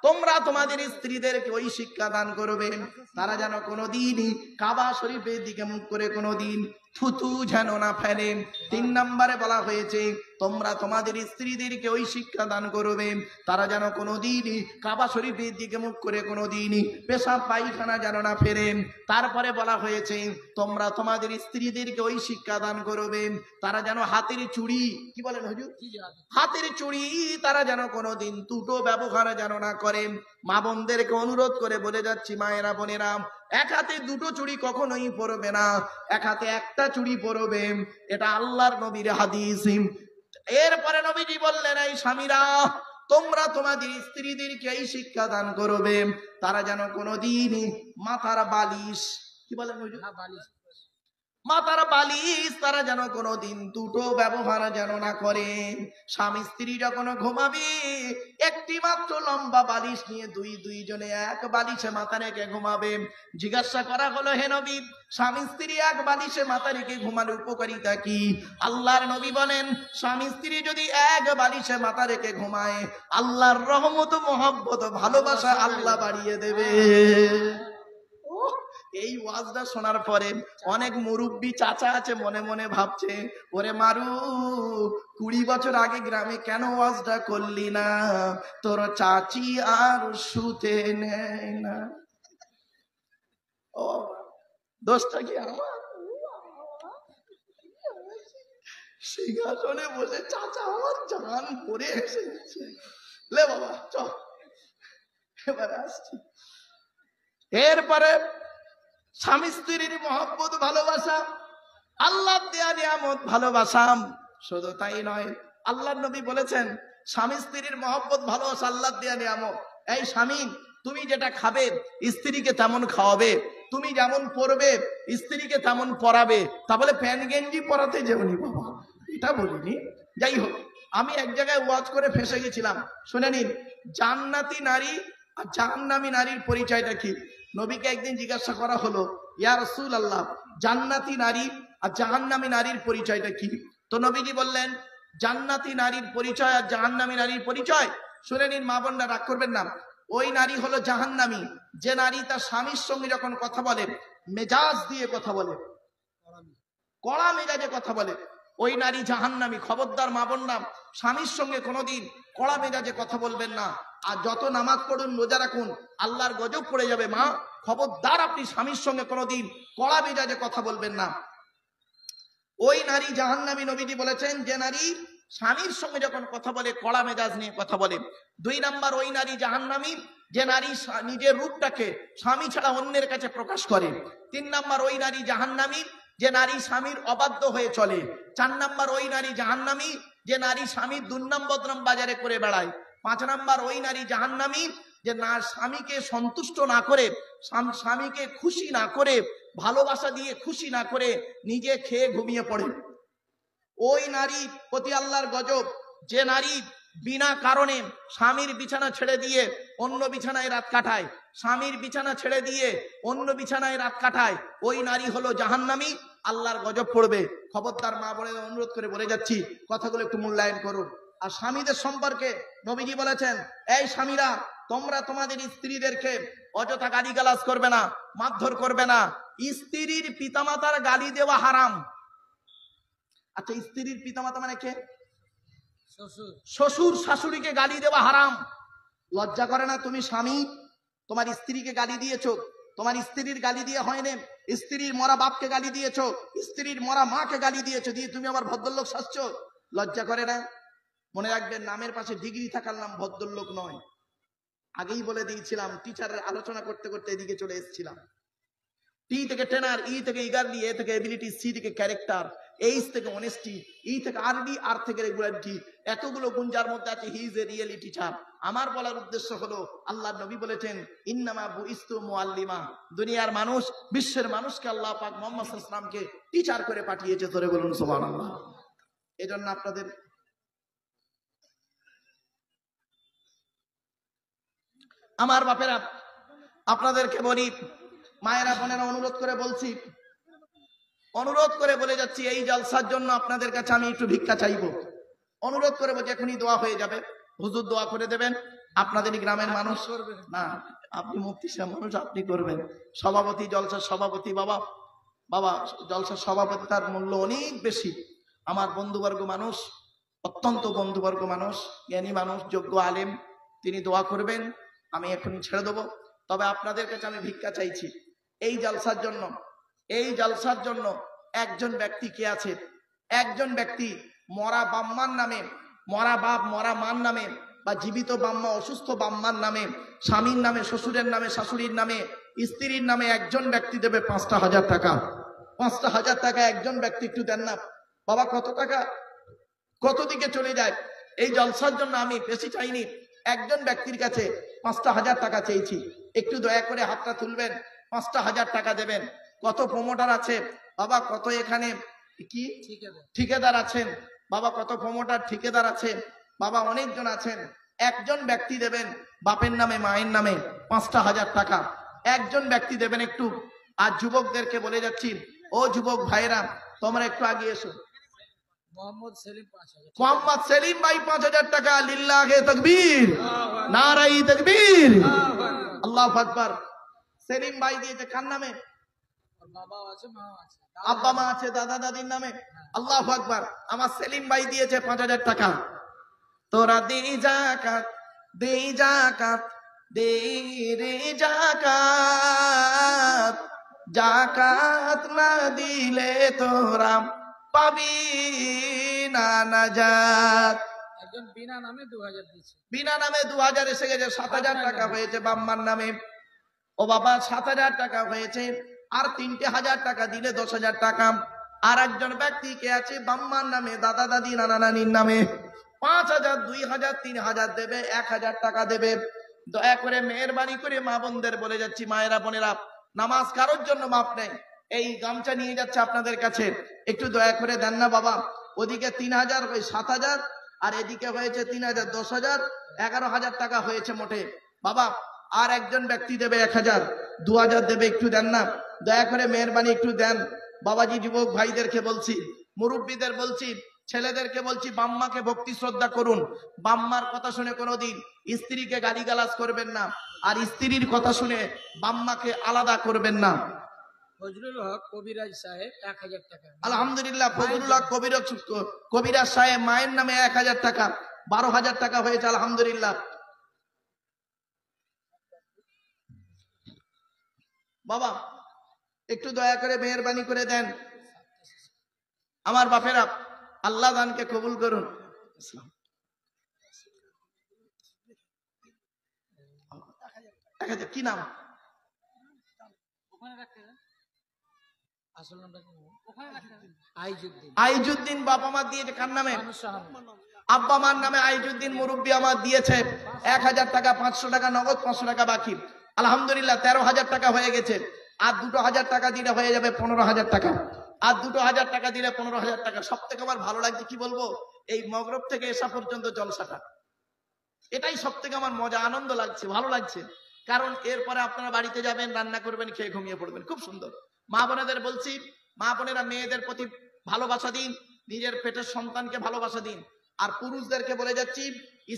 তোমরা তোমাদের স্ত্রীদেরকে ওই শিক্ষা দান করবে, তারা যেন কোনোদিনই কাবা শরীফের দিকে মুখ করে কোনোদিন থুতু যেন না ফেলে। 3 নম্বরে বলা হয়েছে তোমরা তোমাদের স্ত্রীদেরকে ওই শিক্ষা দান করবে তারা যেন কোনোদিন কাবা শরীফের দিকে মুখ করে কোনোদিন পেশাব পায়খানা যেন না ফেরে। তারপরে বলা হয়েছে তোমরা তোমাদের স্ত্রীদেরকে ওই শিক্ষা দান করবে তারা যেন হাতের চুড়ি, কি বলেন হুজুর, হাতের চুড়ি তারা যেন কোনোদিন দুটো ব্যবহার যেন না করে। মা বোনদেরকে অনুরোধ করে বলে যাচ্ছি, মায়েরা বোনেরা, এক হাতে দুটো চুড়ি কখনোই পরবে না, এক হাতে একটা চুড়ি পরবে। এটা আল্লাহর নবীর হাদিস। এরপরে নবীজি বললেন, এই স্বামীরা তোমরা তোমাদের স্ত্রীদেরকে এই শিক্ষা দান করবে তারা যেন কোনোদিন মাথার বালিশ, কি বলেন হুজুর, মাথার বালিশ তারা যেন কোনোদিন দুটো ব্যবহার যেন না করে। স্বামী স্ত্রী যখন ঘুমাবে একটি মাত্র লম্বা বালিশ নিয়ে দুইজনে এক বালিশে মাথা রেখে ঘুমাবে। জিজ্ঞাসা করা হলো, হে নবী, স্বামী স্ত্রী এক বালিশে মাথা রেখে ঘুমানোর উপকারিতা কি? আল্লাহর নবী বলেন, স্বামী স্ত্রী যদি এক বালিশে মাথা রেখে ঘুমায় আল্লাহর রহমত, মহব্বত, ভালোবাসা আল্লাহ বাড়িয়ে দেবে। এই ওয়াজটা শোনার পরে অনেক মুরব্বী চাচা আছে মনে মনে ভাবছে, ওরে মারু 20 বছর আগে গ্রামে কেন ওয়াজটা করলি না, তোর চাচি আর শুতে নেয় না। ও দোষটা কি আমার? সিংহাসনে বসে চাচা আমার জান পরে এসে গেছে। লে বাবা চল, এবারে আসছি। এরপরে স্বামী স্ত্রীর মহব্বত, ভালোবাসা, আল্লাহ দেয়া নিয়ামত, ভালোবাসা। শুধু তাই নয়, আল্লাহর নবী বলেছেন স্বামী স্ত্রীর মহব্বত, ভালোবাসা আল্লাহ দেয়া নিয়ামত। এই স্বামী, তুমি যেটা খাবে স্ত্রীকে তেমন খাওয়াবে, তুমি যেমন পরবে স্ত্রীকে তেমন পরাবে। তা বলে প্যান্ট গেঞ্জি পরাতে যেওনি বাবা, এটা বলিনি। যাই হোক, আমি এক জায়গায় ওয়াজ করে ফেঁসে গেছিলাম। শুনে নিন, জান্নাতি নারী আর জাহান্নামী নারীর পরিচয়টা কি? নবীকে একদিন জিজ্ঞাসা করা হলো, ইয়া রাসূলুল্লাহ, জান্নাতি নারী আর জাহান্নামী নারীর পরিচয়টা কি? তো নবীজি বললেন, জান্নাতি নারীর পরিচয় আর জাহান্নামী নারীর পরিচয় শুনে নিন। মা বোনরা রাগ করবেন না। ওই নারী হলো জাহান্নামী যে নারী তার স্বামীর সঙ্গে যখন কথা বলে মেজাজ দিয়ে কথা বলে, কড়া মেজাজে কথা বলে, ওই নারী জাহান্নামী। খবরদার মা বোনরা, স্বামীর সঙ্গে কোনোদিন কড়া মেজাজে কথা বলবেন না। আর যত নামাজ পড়ুন, রোজা রাখুন, আল্লাহর গজব পড়ে যাবে। মা, খবরদার আপনি স্বামীর সঙ্গে কোনোদিন কড়া মেজাজে কথা বলবেন না। ওই নারী জাহান্নামী। নবীজি বলেছেন যে নারী স্বামীর সঙ্গে যখন কথা বলে কড়া মেজাজ নিয়ে কথা বলে। 2 নাম্বার, ওই নারী জাহান্নামী যে নারী নিজের রূপটাকে স্বামী ছাড়া অন্যের কাছে প্রকাশ করে। 3 নাম্বার, ওই নারী জাহান্নামী যে নারী স্বামীর অবাধ্য হয়ে চলে। 4 নাম্বার, ওই নারী জাহান্নামী যে নারী স্বামীর দুর্নাম বদনাম বাজারে করে বেড়ায়। 5 নাম্বার, ওই নারী জাহান্নামী যে না স্বামীকে সন্তুষ্ট না করে, স্বামীকে খুশি না করে, ভালোবাসা দিয়ে খুশি না করে নিজে খেয়ে ঘুমিয়ে পড়ে। ওই নারী প্রতি আল্লাহর গজব যে নারী বিনা কারণে স্বামীর বিছানা ছেড়ে দিয়ে অন্য বিছানায় রাত কাটায়, স্বামীর বিছানা ছেড়ে দিয়ে অন্য বিছানায় রাত কাটায়, ওই নারী হলো জাহান্নামী, আল্লাহর গজব পড়বে। খবরদার মা বোনের অনুরোধ করে বলে যাচ্ছি, কথাগুলো একটু মূল্যায়ন করুন। আর স্বামীদের সম্পর্কে নবীজি বলেছেন, এই স্বামীরা তোমরা তোমাদের স্ত্রীদেরকে অযথা গালিগালাজ করবে না, মারধর করবে না। স্ত্রীর পিতামাতার গালি দেওয়া হারাম। আচ্ছা, স্ত্রীর পিতামাতা মানে কে? শ্বশুর শাশুড়িকে গালি দেওয়া হারাম। লজ্জা করে না? তুমি স্বামী তোমার স্ত্রীকে গালি দিয়েছো, তোমার স্ত্রীর গালি দিয়ে হয়নি, স্ত্রীর মরা বাপকে গালি দিয়েছো, স্ত্রীর মরা মাকে গালি দিয়েছো, দিয়ে তুমি আবার ভদ্রলোক সাজছো। লজ্জা করে না? মনে রাখবেন, নামের পাশে ডিগ্রি থাকার নাম ভদ্রলোক নয়। আগেই বলে দিয়েছিলাম, টিচারের আলোচনা করতে করতে এদিকে চলে এসেছিলাম। টি থেকে টেনার, ই থেকে ইগারলি, এ থেকে এবিলিটি, সি থেকে ক্যারেক্টার, এইচ থেকে অনেস্টি, ই থেকে আরডি, আর থেকে রেগুলারিটি, এতগুলো গুণ যার মধ্যে আছে, he is a really teacher. আমার বলার উদ্দেশ্য হলো, আল্লাহর নবী বলেছেন, ইন্নামা বুইস্তু মুআল্লিমা, দুনিয়ার মানুষ, বিশ্বের মানুষকে আল্লাহ পাক মুহাম্মদ সাল্লাল্লাহু আলাইহি ওয়াসাল্লামকে টিচার করে পাঠিয়েছে। ধরে বলুন সুবহানাল্লাহ। এজন্য আপনাদের আমার বাপেরা, আপনাদেরকে বলি, মায়েরা বোনেরা, অনুরোধ করে বলছি, অনুরোধ করে বলে যাচ্ছি, এই জলসার জন্য আপনাদের কাছে আমি একটু ভিক্ষা চাইবো। অনুরোধ করে বলছি, এখনই দোয়া হয়ে যাবে, হুজুর দোয়া করে দেবেন। আপনাদেরই গ্রামের মানুষ না, আপনি মুফতি সাহেব মানুষ, আপনি করবেন। সভাপতি, জলসার সভাপতি বাবা, বাবা জলসার সভাপতিতার মূল্য অনেক বেশি। আমার বন্ধুবর্গ মানুষ, অত্যন্ত বন্ধুবর্গ মানুষ, জ্ঞানী মানুষ, যোগ্য আলেম, তিনি দোয়া করবেন। আমি এখনই ছেড়ে দেবো। তবে আপনাদের কাছে আমি ভিক্ষা চাইছি, এই জালসার জন্য একজন ব্যক্তি কে আছে? একজন ব্যক্তি মরা বাম্মার নামে, মরা বাপ মরা মার নামে, বা জীবিত বাম্মা অসুস্থ বাম্মার নামে, স্বামীর নামে, শ্বশুরের নামে, শাশুড়ির নামে, স্ত্রীর নামে একজন ব্যক্তি দেবে 5,000 টাকা। 5,000 টাকা একজন ব্যক্তি, একটু দেন না বাবা। কত টাকা কত দিকে চলে যায়। এই জলসার জন্য আমি বেশি চাইনি, একজন ব্যক্তির কাছে 5,000 টাকা চেয়েছি। একটু দয়া করে হাতটা তুলবেন, 5,000 টাকা দেবেন। কত প্রমোটার আছে বাবা, কত এখানে কি ঠিকাদার আছেন বাবা, কত প্রমোটার ঠিকাদার আছে বাবা, অনেকজন আছেন। একজন ব্যক্তি দেবেন বাপের নামে মায়ের নামে 5,000 টাকা, একজন ব্যক্তি দেবেন একটু। আর যুবকদেরকে বলে যাচ্ছি, ও যুবক ভাইরা তোমরা একটু আগে এসো। মোহাম্মদ সেলিম ভাই 5,000 টাকা। লিল্লাহে তাকবীর, নারায়ে তাকবীর, আল্লাহু আকবার। সেলিম ভাই দিয়েছে কার নামে? আব্বা মা আছে, দাদা দাদির নামে। আল্লাহু আকবার। আমার সেলিম ভাই দিয়েছে 5,000 টাকা। তোরা দে যাকাত, দে যাকাত, দে রে যাকাত, যাকাত না দিলে তোরা পাবি না নাজাত। একজন বিনা নামে 2,000 দিয়েছে, বিনা নামে 2,000 এসে গেছে। 7,000 টাকা হয়েছে বাম্মার নামে। ও বাবা 7,000 টাকা হয়েছে। আর 3,000 টাকা দিলে 10,000 টাকা। আর একজন ব্যক্তি কে আছে বাম্মার নামে, দাদা দাদি নানা নানির নামে 5,000, 2,000, 3,000 দেবে, 1,000 টাকা দেবে। দয়া করে মেহেরবানি করে মা বোনদের বলে যাচ্ছি, মায়েরা বোনেরা, নামাজ কারোর জন্য মাপ নেই। এই গামছা নিয়ে যাচ্ছে আপনাদের কাছে, একটু দয়া করে দেন না বাবা। ওদিকে 3,000, 7,000, আর এদিকে হয়েছে 3,000, 10,000, 11,000 টাকা হয়েছে মোটে বাবা। আর একজন ব্যক্তি দেবে 1,000, 2,000 দেবে, একটু দেন না দয়া করে, মেহেরবানি একটু দেন বাবাজি। যুবক ভাইদেরকে বলছি, মুরব্বীদের বলছি, ছেলেদেরকে বলছি, বাম্মাকে ভক্তি শ্রদ্ধা করুন। বাম্মার কথা শুনে কোনোদিন স্ত্রীকে গালিগালাজ করবেন না, আর স্ত্রীর কথা শুনে বাম্মাকে আলাদা করবেন না। ফজলুল হক কবিরাজ সাহেব 1,000 টাকা। আলহামদুলিল্লাহ, ফজলুল হক কবিরাজ সাহেব মায়ের নামে 1,000 টাকা, 12,000 টাকা হয়েছে। আলহামদুলিল্লাহ বাবা, একটু দয়া করে মেহেরবানি করে দেন আমার বাপেরা। আল্লাহ দানকে কবুল করুন। কি নাম? আইজুদ্দিন। বাবা মা দিয়েছে কার নামে? আব্বা মার নামে আইজুদ্দিন মুরব্বী আমার দিয়েছে 1,000 টাকা, 500 টাকা নগদ, 500 টাকা বাকি। আলহামদুলিল্লাহ 13,000 টাকা হয়ে গেছে। আর 2,000 টাকা দিলে হয়ে যাবে 15,000 টাকা। আর 2,000 টাকা দিলে 15,000 টাকা। সব থেকে আমার ভালো লাগছে, কি বলবো, এই মগরব থেকে এসা পর্যন্ত জলসাটা, এটাই সব থেকে আমার মজা, আনন্দ লাগছে, ভালো লাগছে। কারণ এরপরে আপনারা বাড়িতে যাবেন, রান্না করবেন, খেয়ে ঘুমিয়ে পড়বেন, খুব সুন্দর। মা বোনেদের বলছি, মা বোনেরা মেয়েদের প্রতি ভালোবাসা দিন, নিজের পেটের সন্তানকে ভালোবাসা দিন। আর পুরুষদেরকে বলে যাচ্ছি,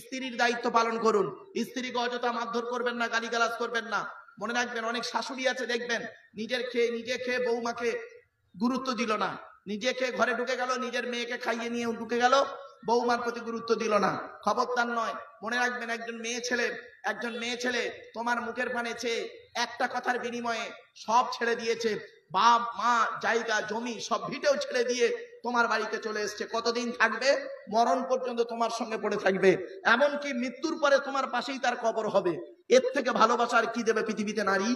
স্ত্রীর দায়িত্ব পালন করুন। স্ত্রীকে অযথা মারধর করবেন না, গালিগালাজ করবেন না। মনে রাখবেন, অনেক শাশুড়ি আছে দেখবেন, নিজে খেয়ে বৌমাকে গুরুত্ব দিল না, নিজে খেয়ে ঘরে ঢুকে গেল, নিজের মেয়েকে খাইয়ে নিয়ে ঢুকে গেল, বৌমার প্রতি গুরুত্ব দিল না। খবরদার নয়। মনে রাখবেন, একজন মেয়ে ছেলে তোমার মুখের পানে চেয়ে একটা কথার বিনিময়ে সব ছেড়ে দিয়েছে, বাপ মা জায়গা জমি সব ভিটেও ছেড়ে দিয়ে তোমার বাড়িতে চলে এসছে। কতদিন থাকবে? মরণ পর্যন্ত তোমার সঙ্গে পড়ে থাকবে। এমনকি মৃত্যুর পরে তোমার পাশেই তার কবর হবে। এর থেকে ভালোবাসার কি দেবে পৃথিবীতে নারী?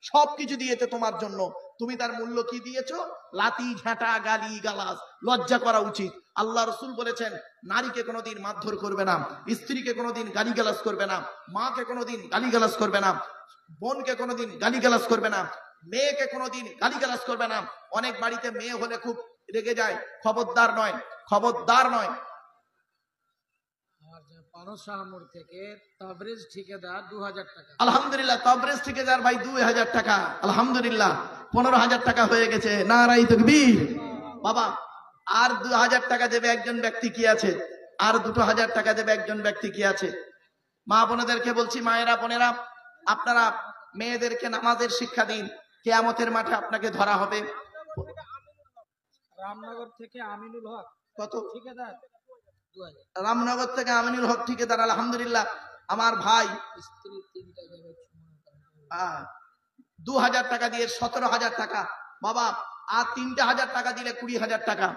সবকিছু দিয়েছে তোমার জন্য, তুমি তার মূল্য কি দিয়েছো? লাতি ঝাঁটা গালি গালাজ, লজ্জা করা উচিত। আল্লাহ রসুল বলেছেন, নারীকে কোনোদিন মারধর করবে না, স্ত্রীকে কোনোদিন গালিগালাজ করবে না, মাকে কোনোদিন গালিগালাজ করবে না, বোনকে কোনোদিন গালিগালাজ করবে না, মেয়েকে কোনোদিন গালিগালাজ করবে না। অনেক বাড়িতে মেয়ে হলে খুব রেগে যায়, খবরদার নয়, খবরদার নয়। আলহামদুলিল্লাহ, তবরেজ ঠিকাদার ভাই 2,000 টাকা। আলহামদুলিল্লাহ 15,000 টাকা হয়ে গেছে। নারায়ে তাকবীর বাবা। আর 2,000 টাকা দেবে একজন ব্যক্তি কি আছে? আর 2,000 টাকা দেবে একজন ব্যক্তি কি আছে? মা বোনেদেরকে বলছি, মায়েরা বোনেরা, আপনারা মেয়েদেরকে নামাজের শিক্ষা দিন। কিয়ামতের মাঠে আপনাকে ধরা হবে। রামনগর থেকে আমিনুল হক কত? ঠিকাদার 2000। রামনগর থেকে আমিনুল হক ঠিকাদার, আলহামদুলিল্লাহ আমার ভাই। স্ত্রী 3টা জায়গায় 2000 টাকা দিয়ে 17,000 টাকা বাবা, আর 3,000 টাকা দিলে 20,000 টাকা।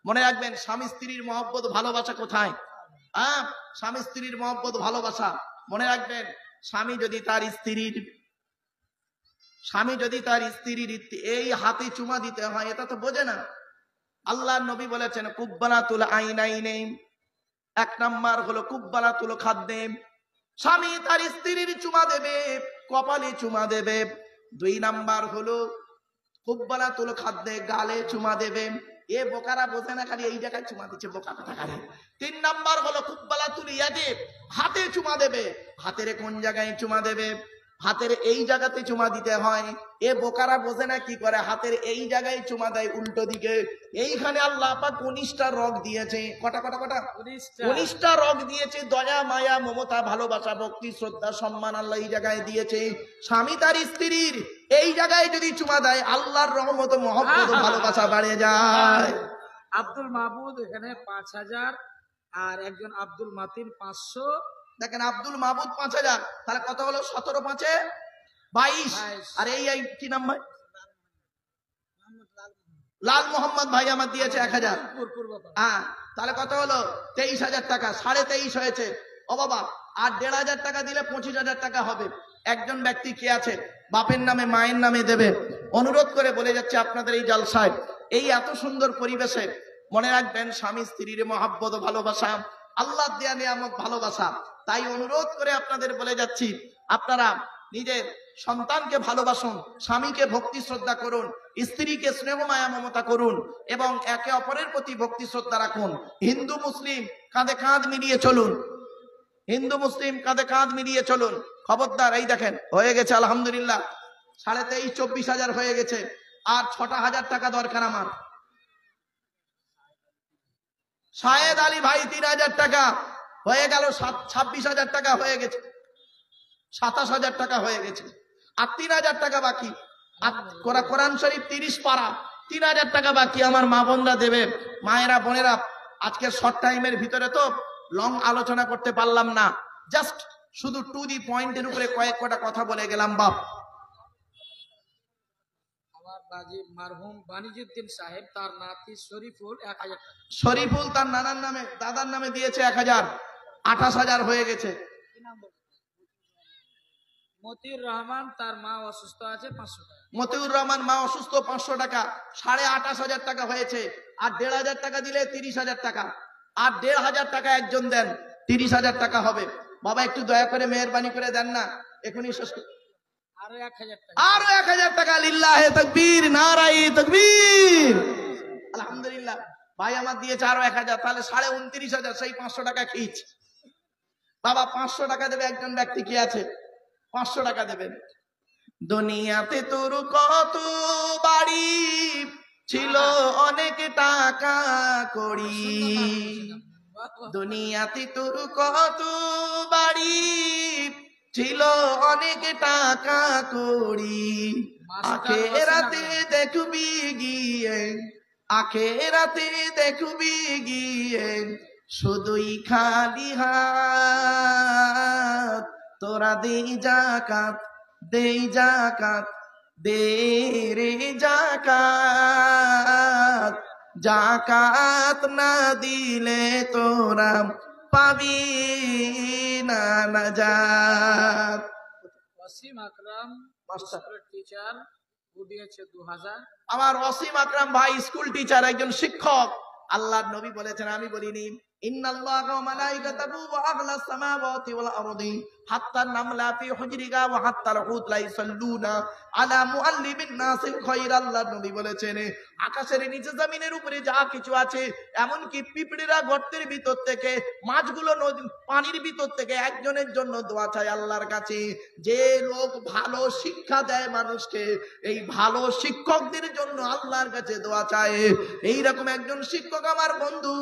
মনে রাখবেন স্বামী স্ত্রীর মহব্বত ভালোবাসা কোথায়? স্বামী স্ত্রীর মহব্বত ভালোবাসা মনে রাখবেন। স্বামী যদি তার স্ত্রীর এই হাতে চুমা দিতে হয়, এটা তো বোঝে না। আল্লাহর নবী বলেছেন কুব্বালাতুল আইনাইন, 1 নাম্বার হলো কুব্বালাতুল খাদ্দেম, স্বামী তার স্ত্রীর চুমা দেবে, কপালে চুমা দেবে। 2 নাম্বার হলো কুব্বালাতুল খাদ্দে, গালে চুমা দেবে। এ বোকারা বোঝে না, খালি এই জায়গায় চুমা দিচ্ছে বোকা কোথাকারে। 3 নাম্বার হলো কুব্বালাতুল ইয়াদে, হাতে চুমা দেবে। হাতের কোন জায়গায় চুমা দেবে? হাতের এই জায়গাতে চুমা দিতে হয়। এ বোকারা বোঝে না, কি করে হাতের এই জায়গায় চুমা দেয় উল্টো দিকে। এইখানে আল্লাহ পাক 19টা রগ দিয়েছে। কটা 19টা রগ দিয়েছে। দয়া মায়া মমতা ভালোবাসা ভক্তি শ্রদ্ধা সম্মান আল্লাহ এই জায়গায় দিয়েছে। স্বামী তার স্ত্রীর এই জায়গায় যদি চুমা দেয়, আল্লাহর রহমত মহব্বত ভালোবাসা বাড়ে যায়। আব্দুল মাহবুদ এখানে 5000, আর একজন আব্দুল মাতিন 500। দেখেন আব্দুল মাহবুদ 5000, তাহলে কত হলো? 17 5 22। আর এই কি নাম ভাই? লাল মোহাম্মদ ভাই আমার দিয়েছে 1000। তাহলে কত হলো? 23,000 টাকা, 23.5 হয়েছে। ও বাবা, আর 1,500 টাকা দিলে 25,000 টাকা হবে। একজন ব্যক্তি কি আছে বাপের নামে মায়ের নামে দেবে। অনুরোধ করে বলে যাচ্ছে আপনাদের এই জালসায়, এই এত সুন্দর পরিবেশে মনে রাখবেন স্বামী স্ত্রীর মহব্বত ভালোবাসা, আল্লাহ দেয়া নিয়ামত ভালোবাসা। তাই অনুরোধ করে আপনাদের বলে যাচ্ছি, আপনারা নিজের সন্তানকে ভালোবাসুন, স্বামীকে ভক্তি শ্রদ্ধা করুন, স্ত্রীকে স্নেহ মায়া মমতা করুন এবং একে অপরের প্রতি ভক্তি শ্রদ্ধা রাখুন। হিন্দু মুসলিম কাঁধে কাঁধ মিলিয়ে চলুন, হিন্দু মুসলিম কাঁধে কাঁধ মিলিয়ে চলুন। খবরদার, এই দেখেন হয়ে গেছে আলহামদুলিল্লাহ 23,500 24,000 হয়ে গেছে। আর 6,000 টাকা দরকার আমার। শাহেদ আলী ভাই 3,000 টাকা হয়ে গেল, 26,000 টাকা হয়ে গেছে, 27,000 টাকা হয়ে গেছে। আর 3,000 টাকা বাকি। কোরআন শরীফ 30 পারা, 3,000 টাকা বাকি। আমার মা বোনরা দেবে। মায়েরা বোনেরা, আজকে শর্ট টাইমের ভিতরে তো লং আলোচনা করতে পারলাম না, জাস্ট শুধু টু দি পয়েন্টের উপরে কয়েকটা কথা বলে গেলাম। বাপ আমার বাজি মারহুম বানিজউদ্দিন সাহেব, তার নাতি শরীফুল 1000 টাকা। শরীফুল তার নানার নামে দাদার নামে দিয়েছে 1000, 28,000 হয়ে গেছে। মতিউর রহমান, তার মা অসুস্থ আছে, 500 টাকা। মতিউর রহমান মা অসুস্থ, 500 টাকা, 28,000 টাকা হয়েছে। আর 1,500 টাকা দিলে 30,000 টাকা। আর 1,500 টাকা একজন দেন, 30,000 টাকা হবে। বাবা একটু দয়া করে মেহেরবানি করে দেন না, এখনই শেষ। আরো 1000 টাকা, আরো 1000 টাকা। লিল্লাহে তাকবীর, নারায়ে তাকবীর। আলহামদুলিল্লাহ ভাই আমার দিয়েছে আরো 1000, তাহলে 29,500। সেই 500 টাকা খেয়েছি। বাবা 500 টাকা দেবে একজন ব্যক্তি, কি আছে 500 টাকা দেবেন। দুনিয়াতে তোর কত বাড়ি ছিল, অনেক টাকা করি। দুনিয়াতে তোর কত বাড়ি ছিল, অনেক টাকা করি। আখেরাতে দেখবি গিয়ে, আখেরাতে দেখবি গিয়ে শুধুই খালি হাত। তোরা দেই যাকাত, দেই যাকাত, দে রে যাকাত। যাকাত না দিলে তোরা পাবি না নাজাত। ওয়াসিম আকরাম স্কুলের টিচার, ও দিয়েছে 2000। আমার ওয়াসিম আকরাম ভাই স্কুল টিচার, একজন শিক্ষক। আল্লাহর নবী বলেছেন, আমি বলিনি, ইন্নাল্লাহা ওয়া মালাইকাতাহু ওয়া আহলাস সামাওয়াতি ওয়াল আরদি হাত্তা নামলা ফি হুজরিহা ওয়া হাত্তাল হুত লা ইসাল্লুনা আলা মুআল্লিমিন নাসিল খায়র। আল্লাহর নবী বলেছেন, আকাশের নিচে জমিনের উপরে যা কিছু আছে, এমন কি পিঁপড়েরা গর্তের ভিতর থেকে, মাছগুলো নদী পানির ভিতর থেকে একজনের জন্য দোয়া চায় আল্লাহর কাছে। যে লোক ভালো শিক্ষা দেয় মানুষকে, এই ভালো শিক্ষকদের জন্য আল্লাহর কাছে দোয়া চায়। এইরকম একজন শিক্ষক আমার বন্ধু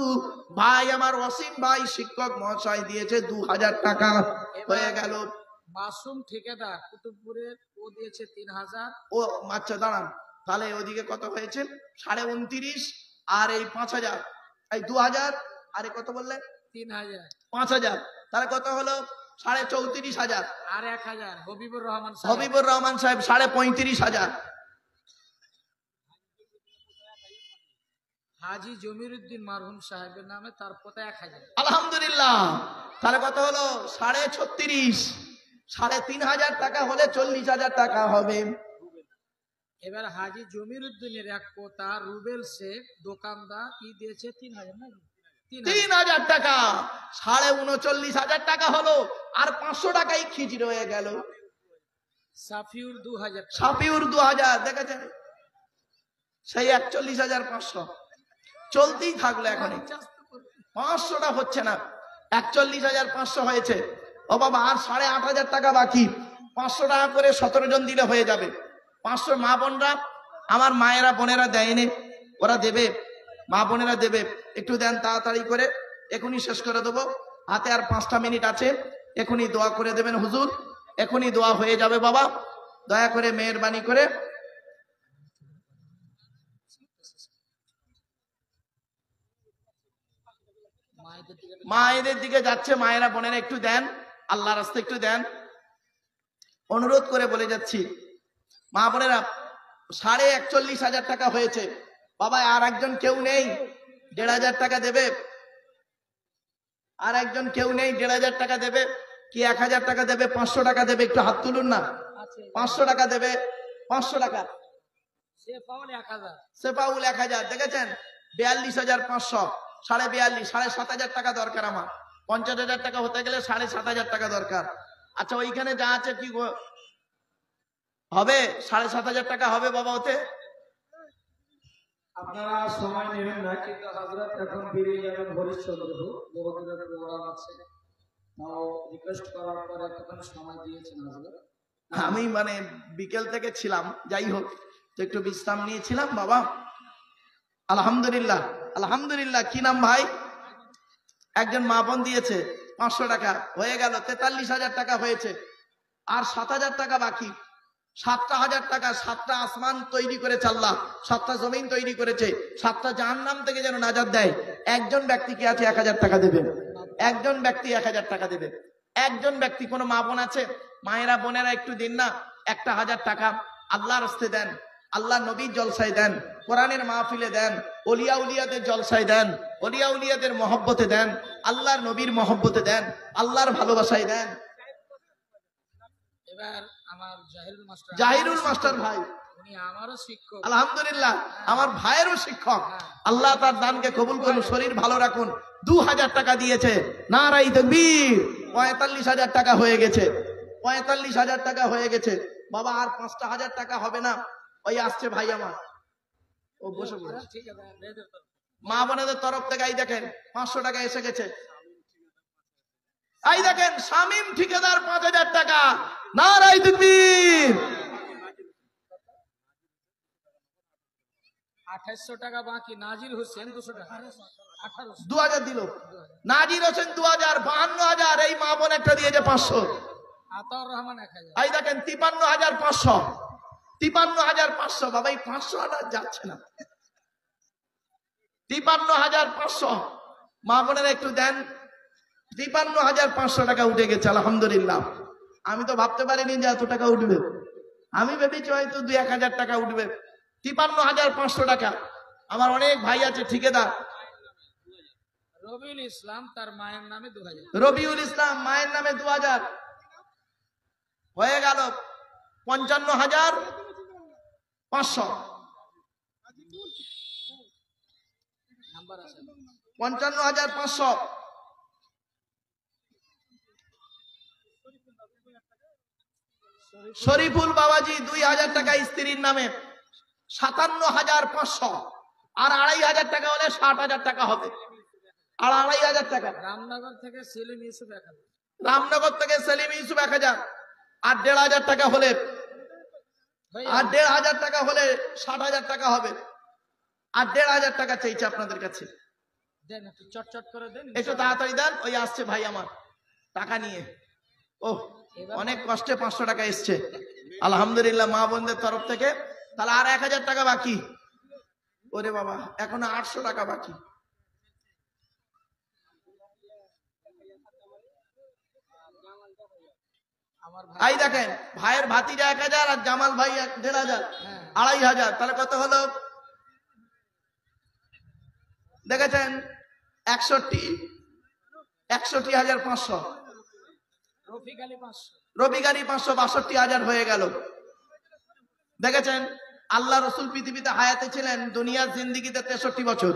ভাই, আমার ওয়াসিম ভাই শিক্ষক মহাশয় দিয়েছে 2000 টাকা হয়ে গেল। মাসুম ঠিকাদার কুতুবপুরের, ও দিয়েছে 3000। ও আচ্ছা দাঁড়ান, তাহলে ওদিকে কত হয়েছে? 29.5 আর এই 5,000, এই 2,000, আরে কত বললে? 3,000 5,000, তাহলে কত হলো? 34,500। আর 1,000 হবিবুর রহমান সাহেব। হবিবুর রহমান সাহেব 35,500। হাজি জমিরুদ্দিন মারহুম সাহেবের নামে তার পোতা 1,000। আলহামদুলিল্লাহ, তাহলে কত হলো? 36,500। 3,500 টাকা হলে 40,000 টাকা হবে। এবার হাজি জমিরুদ্দিনের এক পোতা রুবেল শেখ দোকানদার কি দিয়েছে? 3,000 না? 3,000 টাকা। 39,500 টাকা হলো। আর 500 টাকাই খিচ রয়ে গেল। সাফিউর 2,000 টাকা। সাফিউর 2,000, দেখেছেন? সেই 41,500 চলতেই থাকলো। এখন 500টা হচ্ছে না, 41,500 হয়েছে। ও বাবা, আর 8,500 টাকা বাকি। 500 টাকা করে 17 জন দিলে হয়ে যাবে। 500 মা বোনরা, আমার মায়েরা বোনেরা দেয়নি, ওরা দেবে, মা বোনেরা দেবে। একটু দেন তাড়াতাড়ি করে, এখনই শেষ করে দেবো। হাতে আর 5টা মিনিট আছে, এখনই দোয়া করে দেবেন হুজুর, এখনই দোয়া হয়ে যাবে বাবা। দয়া করে মেহেরবানি করে মায়েদের দিকে যাচ্ছে, মায়েরা বোনেরা একটু দেন, আল্লাহ রাস্তায় একটু দেন, অনুরোধ করে বলে যাচ্ছি। মা বোনেরা, 41,500 টাকা হয়েছে বাবা। আর একজন কেউ নেই 1,500 টাকা দেবে? আর একজন কেউ নেই 1,500 টাকা দেবে? কি 1,000 টাকা দেবে? 500 টাকা দেবে? একটু হাত তুলুন না। 500 টাকা দেবে? 500 টাকা। সেফাউল 1,000, দেখেছেন? 42,500, 42,500, 7,500 টাকা দরকার আমার। 50,000 টাকা হতে গেলে 7,500 টাকা দরকার। আচ্ছা, ওইখানে যা আছে কি হবে? 7,500 টাকা হবে বাবা ওতে? আপনারা সময় নেবেন না, কিন্তু হযরত এখন বেরিয়ে যাবেন হরিশ্চন্দ্র, বহুদিনের প্রোগ্রাম আছে। তাও রিকোয়েস্ট করার পর এতক্ষণ সময় দিয়েছেন হযরত। আমি মানে বিকেল থেকে ছিলাম, যাই হোক, তো একটু বিশ্রাম নিয়েছিলাম বাবা। আলহামদুলিল্লাহ, আলহামদুলিল্লাহ। কি নাম ভাই? একজন মা বোন দিয়েছে 500 টাকা, হয়ে গেল 43,000 টাকা হয়েছে। আর 7,000 টাকা বাকি। 7,000 টাকা, 7টা আসমান তৈরি করেছে আল্লাহ, 7টা জমিন তৈরি করেছে, 7টা জাহান্নাম থেকে যেন নাজাত দেয়। একজন ব্যক্তি কি আছে 1,000 টাকা দেবে? একজন ব্যক্তি 1,000 টাকা দেবে। একজন ব্যক্তি। কোন মা বোন আছে? মায়েরা বোনেরা একটু দিন না, 1,000 টাকা আল্লাহর রাস্তায় দেন, আল্লাহ নবীর জলসায় দেন, কোরআনের মাহফিলে দেন, ওলিয়া উলিয়াদের জলসায় দেন, ওলিয়া উলিয়াদের মহব্বতে দেন, আল্লাহর নবীর মহব্বতে দেন, আল্লাহর ভালোবাসায় দেন। এবার আমার জাহিরুল মাস্টার ভাই, উনি আমারও শিক্ষক। আলহামদুলিল্লাহ, আমার ভাইয়েরও শিক্ষক। আল্লাহ তার দানকে কবুল করুন, শরীর ভালো রাখুন। 2,000 টাকা দিয়েছে। নারাই তাকবীর। 45,000 টাকা হয়ে গেছে। 45,000 টাকা হয়ে গেছে বাবা। আর 5,000 টাকা হবে না। ওই আসছে ভাই আমার, ও বসে পড়ে। ঠিক আছে, মা বোনেদের তরফ থেকে এই দেখেন 500 টাকা এসে গেছে। এই দেখেন শামীম ঠিকাদার 5,000 টাকা। নারাই তাকবীর। 2800 টাকা বাকি। নাজির হোসেন 200 টাকা। 1800 2,000 দিল। নাজির হোসেন 2,000, 52,000। এই মা বোন একটা দিয়েছে 500। আতাউর রহমান 1000। এই দেখেন 53,500। 53,500 বাবা। এই 500 আর যাচ্ছে না। 53,500 মা বোনেরা একটু দেন। 53,500 টাকা উঠে গেছে আলহামদুলিল্লাহ। আমি তো ভাবতে পারিনি যে এত টাকা উঠবে। আমি ভেবেছি হয়তো 2-1,000 টাকা উঠবে। 53,500 টাকা। আমার অনেক ভাই আছে ঠিকাদার। রবিউল ইসলাম তার মায়ের নামে 2000। রবিউল ইসলাম মায়ের নামে 2,000 হয়ে গেল। 55,500। নাম্বার আছে 55,500। শরীফুল বাবাজি 2,000 টাকা স্ত্রীর নামে। 57,500। আর 2,500 টাকা হলে 60,000 টাকা হবে। আর 2,500 টাকা। রামনগর থেকে সেলিম ইউসুফ 1000। রামনগর থেকে সেলিম ইউসুফ 1,000। আর 1,500 টাকা হলে, আর 1,500 টাকা হলে 60,000 টাকা হবে। আর 1,500 টাকা চাইছে আপনাদের কাছে। দেন একটু চটচট করে দেন, একটু তাড়াতাড়ি দেন। ওই আসছে ভাই আমার টাকা নিয়ে। ও অনেক কষ্টে 500 টাকা এসছে আলহামদুলিল্লাহ মা বোনদের তরফ থেকে। তাহলে আর 1,000 টাকা বাকি। ওরে বাবা, এখনো 800 টাকা বাকি। এই দেখেন, ভাইয়ের ভাতিজা 1000 আর জামাল ভাই 1500, 2500, তাহলে কত হলো দেখেছেন? 61,500। রফিক আলী 500, 62,000 হয়ে গেল। দেখেছেন, আল্লাহ রসুল পৃথিবীতে হায়াতে ছিলেন দুনিয়ার জিন্দিগিতে 63 বছর,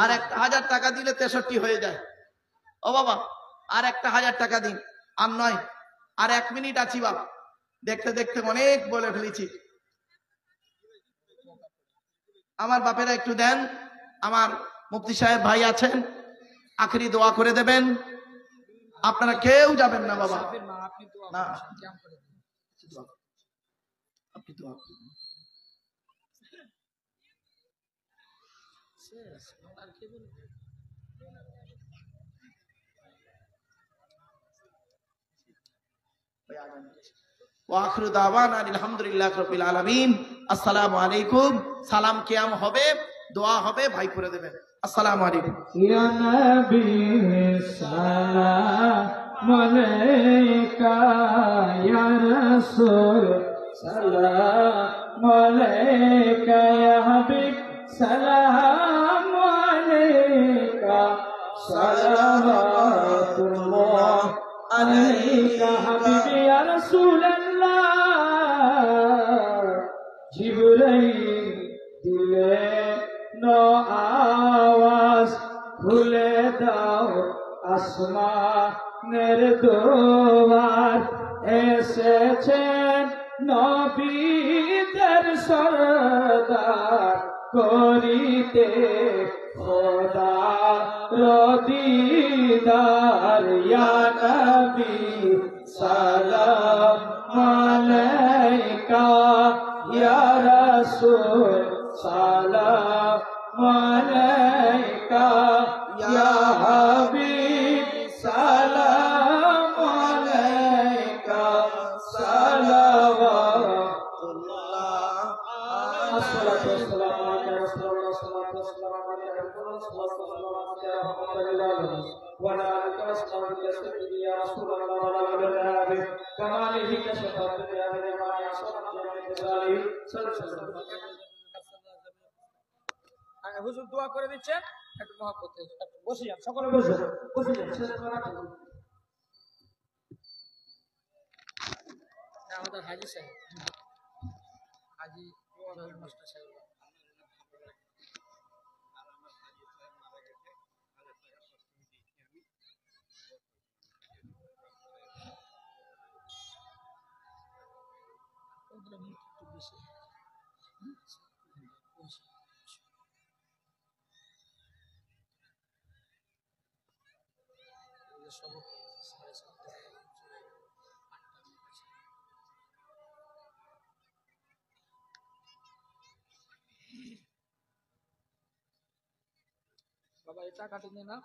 আর 1,000 টাকা দিলে 63 হয়ে যায়। ও বাবা, আর 1,000 টাকা দিন। আর নয়, আর 1 মিনিট আছি বাপ, দেখতে দেখতে অনেক বলে ফেলেছি। আমার বাপেরা একটু দেন, আমার মুফতি সাহেব ভাই আছেন, আখেরি দোয়া করে দেবেন। আপনারা কেউ যাবেন না বাবা, না আপনি দোয়া করে দেন। ওয়াখিরু দাওয়ানা আলহামদুলিল্লাহি রাব্বিল আলামিন। আসসালামু আলাইকুম। সালাম কিয়াম হবে, দোয়া হবে, ভাই করে দেবেন। আসসালামু আলাইকুম। ইয়া নবী সালাম আলাইকা, ইয়া রাসূল সালাম আলাইকা, ইয়া হাবিব সালাম আলাইকা, সালাওয়াতুল্লাহ আলাইকা হাবিবি ইয়া রাসূলুল্লাহ। জিবরাইল দিলে আওয়াজ, খুলে দাও আসমানের দুয়ার, এসেছেন নবীদের সরদার, করিতে খোদা রদিদার। ইয়া নবী সালাম আলাইকা, ইয়া রাসূল সালাম আলাইকা, ইয়া হাবিব সালাম আলাইকা, সালাওয়াতুল্লাহ। আসসালাতু ওয়াসসালামু আলা রাসূলিল্লাহ, আসসালাতু ওয়াসসালামু আলা রাসূলিল্লাহ, ওয়া আলা আলিহি ওয়া সাহবিহি ইয়া রাসূলুল্লাহ, ওয়া আলা আলিহি কামালিহি কাশফাতু ইয়া মা ইয়াসরাত ইয়া মিজালি সাল্লাল্লাহু আলাইহি। হুজুর দোয়া করে দিচ্ছেন, একটু মহব্বত বসে যান, সকলে বসে যান, শেষ করা আমাদের হাজী সাহেব, হাজী মাস্টার সাহেব। বাবা এটা কাটিয়ে না,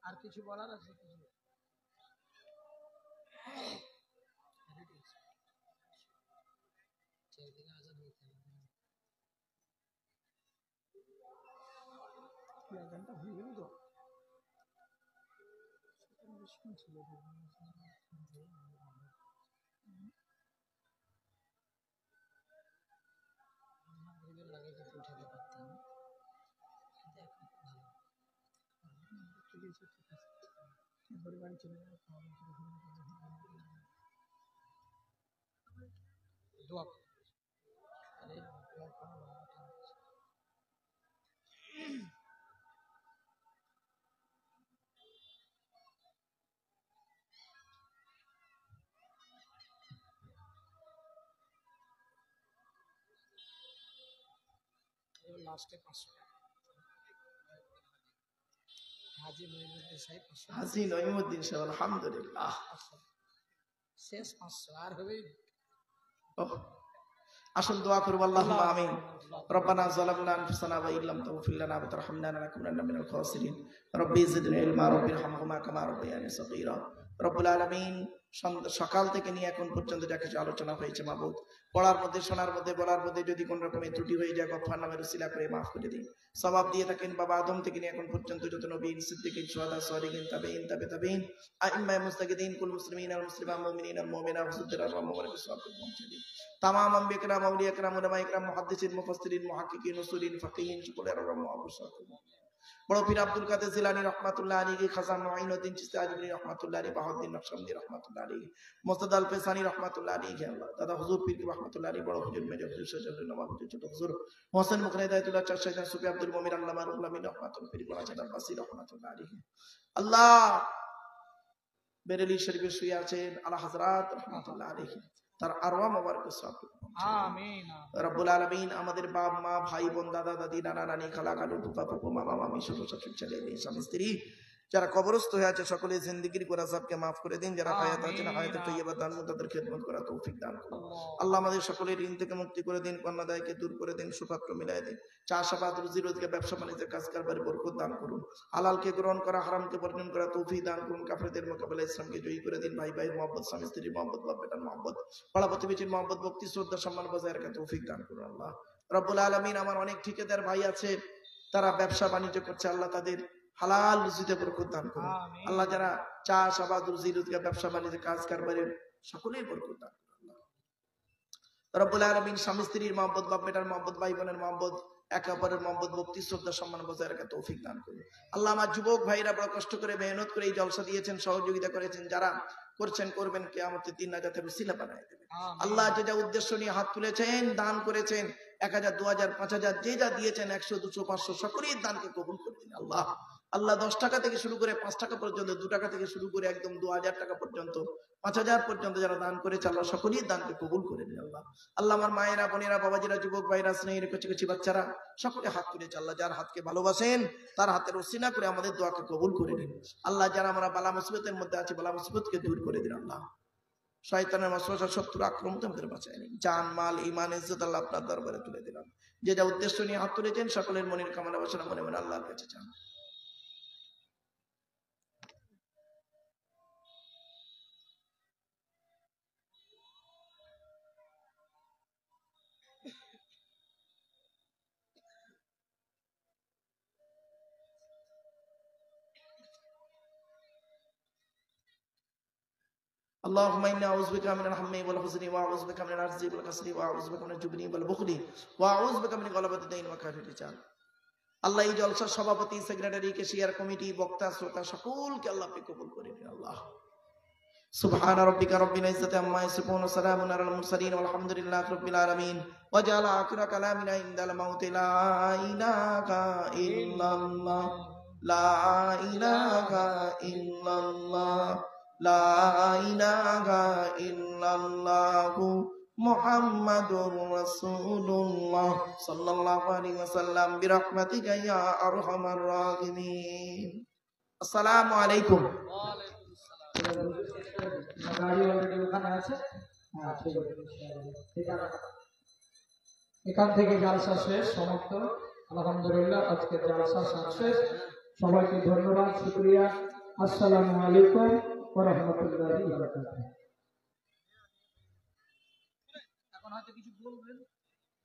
আর কিছু বলার আছে? দোয়া লাস্টে 500 টাকা হাজি মঈনুদ্দিন সাহেব 500 হাজি নঈমুদ্দিন সাহেব, আলহামদুলিল্লাহ। শেষ 500 আর হবে ওহ, আসুন দোয়া করবো, আল্লাহুম্মা আমিন। রব্বানা যালামনা আনফুসানা ওয়া ইল্লাম তাগফির লানা ওয়া তারহামনা লানাকুনান্না মিনাল খাসিরিন। রব্বি জিদনি ইলমা রব্বিরহামহুমা কামা রাব্বায়ানি সগীরা। রব্বুল আলামিন, সকাল থেকে নিয়ে এখন পর্যন্ত যা কিছু আলোচনা হয়েছে মাবুদ, পড়ার মধ্যে, শোনার মধ্যে, বলার মধ্যে যদি কোন রকমের ত্রুটি হয়ে যায়, গফফার নামের উসিলা করে মাফ করে দিন। সওয়াব দিয়ে থাকেন বাবা আদম থেকে নিয়ে এখন পর্যন্ত যত নবীন, সিদ্দিকিন, শুহাদা, সালিহিন, তাবেঈন, তাবেঈন, আইম্মায়ে মুস্তাকিদিন, কুল মুসলিমিন আল মুসলিমাত, মুমিনিন আল মুমিনাত, হুজ্জাত আল মুবারক সওয়াবকে পৌঁছে দিন। তামাম আম্বিয়া কিরাম, আউলিয়া কিরাম, উলামা কিরাম, মুহাদ্দিসিন, মুফাসসিরিন, মুহাক্কিকিন, উসুলিন, ফাকিহিন, সকলের রহমত বর্ষণ করুন। বড় পীর আব্দুল কাদের জিলানী রহমাতুল্লাহ আলাইহি, খাজা মুঈনুদ্দিন চিশতি আজমিরি রহমাতুল্লাহ আলাইহি, বাহাউদ্দিন নকশবন্দি রহমাতুল্লাহ আলাইহি, মুস্তাদ আল ফেসানি রহমাতুল্লাহ আলাইহি, আল্লাহ দাদা হুজুর পীর রহমাতুল্লাহ আলাইহি, বড় হুজুর মেজর হুজুর সৈয়দুল নবাব হুজুর ছোট হুজুর হোসেন মুখনে হিদায়াতুল্লাহ চার শহীদ সুফি আব্দুল মুমিন আল্লামা রুহুল আমিন রহমাতুল্লাহ পীর গোলাচাঁদ আব্বাসী রহমাতুল্লাহ আলাইহি। আল্লাহ বেরেলি শরীফে শুয়ে আছেন আলা হযরত রহমাতুল্লাহ আলাইহি, তার আরওয়াহ মোবারকের সওয়াব আমিন। রব্বুল আলামিন। আমাদের বাপ মা, ভাই বোন, দাদা দাদি, নানা নানি, খালা খালু, ফুফা ফুফু, মামা মামি, শ্বশুর শাশুড়ি, ছেলে মেয়ে, স্বামী স্ত্রী যারা কবরস্থ হয়ে আছে সকলে জিন্দেগির গুনাহ সবকে মাফ করে দিন। যারা হায়াত আছেন হায়াতে তৈয়বা দান করুন, তাদের খেদমত করার তৌফিক দান করুন। আল্লাহ আমাদের সকলের ঋণ থেকে মুক্তি করে দিন, কন্যাদায়কে দূর করে দিন, সুপাত্র মিলাই দিন। চাষাবাদ, রুজি রোজগার, ব্যবসা বাণিজ্যের কাজ কারবারে বরকত দান করুন। হালালকে গ্রহণ করা, হারামকে বর্জন করা তৌফিক দান করুন। কাফেরদের মোকাবেলায় ইসলামকে জয়ী করে দিন। ভাই ভাই মহব্বত, স্বামী স্ত্রীর মহব্বত, বাপ বেটার মহব্বত, পাড়া প্রতিবেশীর মহব্বত, ভক্তি, শ্রদ্ধা, সম্মান বজায় রাখার তৌফিক দান করুন। আল্লাহ রব্বুল আলামিন, আমার অনেক ঠিকাদার ভাই আছে, তারা ব্যবসা বাণিজ্য করছে, আল্লাহ তাদের হালাল রুজিতে বরকত দান করুন। আল্লাহ যারা চাষাবাদ, রুজি রোজগার, ব্যবসা বাণিজ্য, কাজ কারবারের সকলেই বরকত দান করুন। আল্লাহ রব্বুল আলামিন, স্বামী স্ত্রীর মহব্বত, বাপ বেটার মহব্বত, ভাই বোনের মহব্বত, একে অপরের মহব্বত, ভক্তি, শ্রদ্ধা, সম্মান বজায় রাখার তৌফিক দান করুন। আল্লাহ আমার যুবক ভাইরা বড় কষ্ট করে মেহনত করে এই জলসা দিয়েছেন, সহযোগিতা করেছেন, যারা করছেন করবেন, কিয়ামতের দিন নাজাতের উসিলা বানায় দেবেন। আল্লাহ যে যা উদ্দেশ্য নিয়ে হাত তুলেছেন, দান করেছেন, 1000, 2000, 5000 যে যা দিয়েছেন, 100, 200, 500 সকলেই দানকে কবুল করে দিন। আল্লাহ আল্লাহ 10 টাকা থেকে শুরু করে 5 টাকা পর্যন্ত, 2 টাকা থেকে শুরু করে একদম 2000 টাকা পর্যন্ত, 5000 পর্যন্ত যারা দান করেছে, আল্লাহ সকলেই দানকে কবুল করে দিন। আল্লাহ আল্লাহ আমার মায়েরা, বোনেরা, বাবাজিরা, যুবক ভাইরা, স্নেহের কচি কচি বাচ্চারা সকলে হাত তুলেছে, আল্লাহ যার হাতকে ভালোবাসেন তার হাতের ওসিলা করে আমাদের দোয়াকে কবুল করে দিন। আল্লাহ যারা আমরা বালা মুসিবতের মধ্যে আছি, বালা মুসিবতকে দূর করে দিন। আল্লাহ শয়তানের ওয়াসওয়াসা, শত্রুর আক্রমণ থেকে আমাদের বাঁচায় নিন। জান, মাল, ঈমান, ইজ্জত আল্লাহ আপনার দরবারে তুলে দিলাম। যে যা উদ্দেশ্য নিয়ে হাত তুলেছেন সকলের মনের কামনা বাসনা মনে মনে আল্লাহর কাছে চান। اللهم إنا أعوذ بك من الهم والحزن وأعوذ بك من العجز والكسل وأعوذ بك من الجبن والبخل وأعوذ بك من غلبة الدين وقهر الرجال। আল্লাহ এই জলসার সভাপতি, সেক্রেটারি, কেশিয়ার কমিটি, বক্তা, শ্রোতা সকলকে আল্লাহ আপনি কবুল করে নিন। আল্লাহ سبحان ربك رب العزة عما يصفون وسلام على المرسلين والحمد لله رب العالمين وجعل آخر كلامنا عند الموت لا إله إلا الله لا إله إلا الله لا إله إلا الله محمد رسول الله صلى الله عليه وسلم برحمتك يا أرحم الراحمين السلام عليكم গাড়ি অলরেডি ওখানে আছে। হ্যাঁ ঠিক আছে, ঠিক আছে। এখান থেকে জালসা শেষ, সমাপ্ত। আলহামদুলিল্লাহ আজকে জালসা শেষ। সবাইকে ধন্যবাদ, শুকরিয়া। আসসালামু আলাইকুম ওয়া রাহমাতুল্লাহি ওয়া বারাকাতুহু। এখন হয়তো কিছু বলবেন,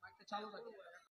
মাইকটা চালু রাখুন।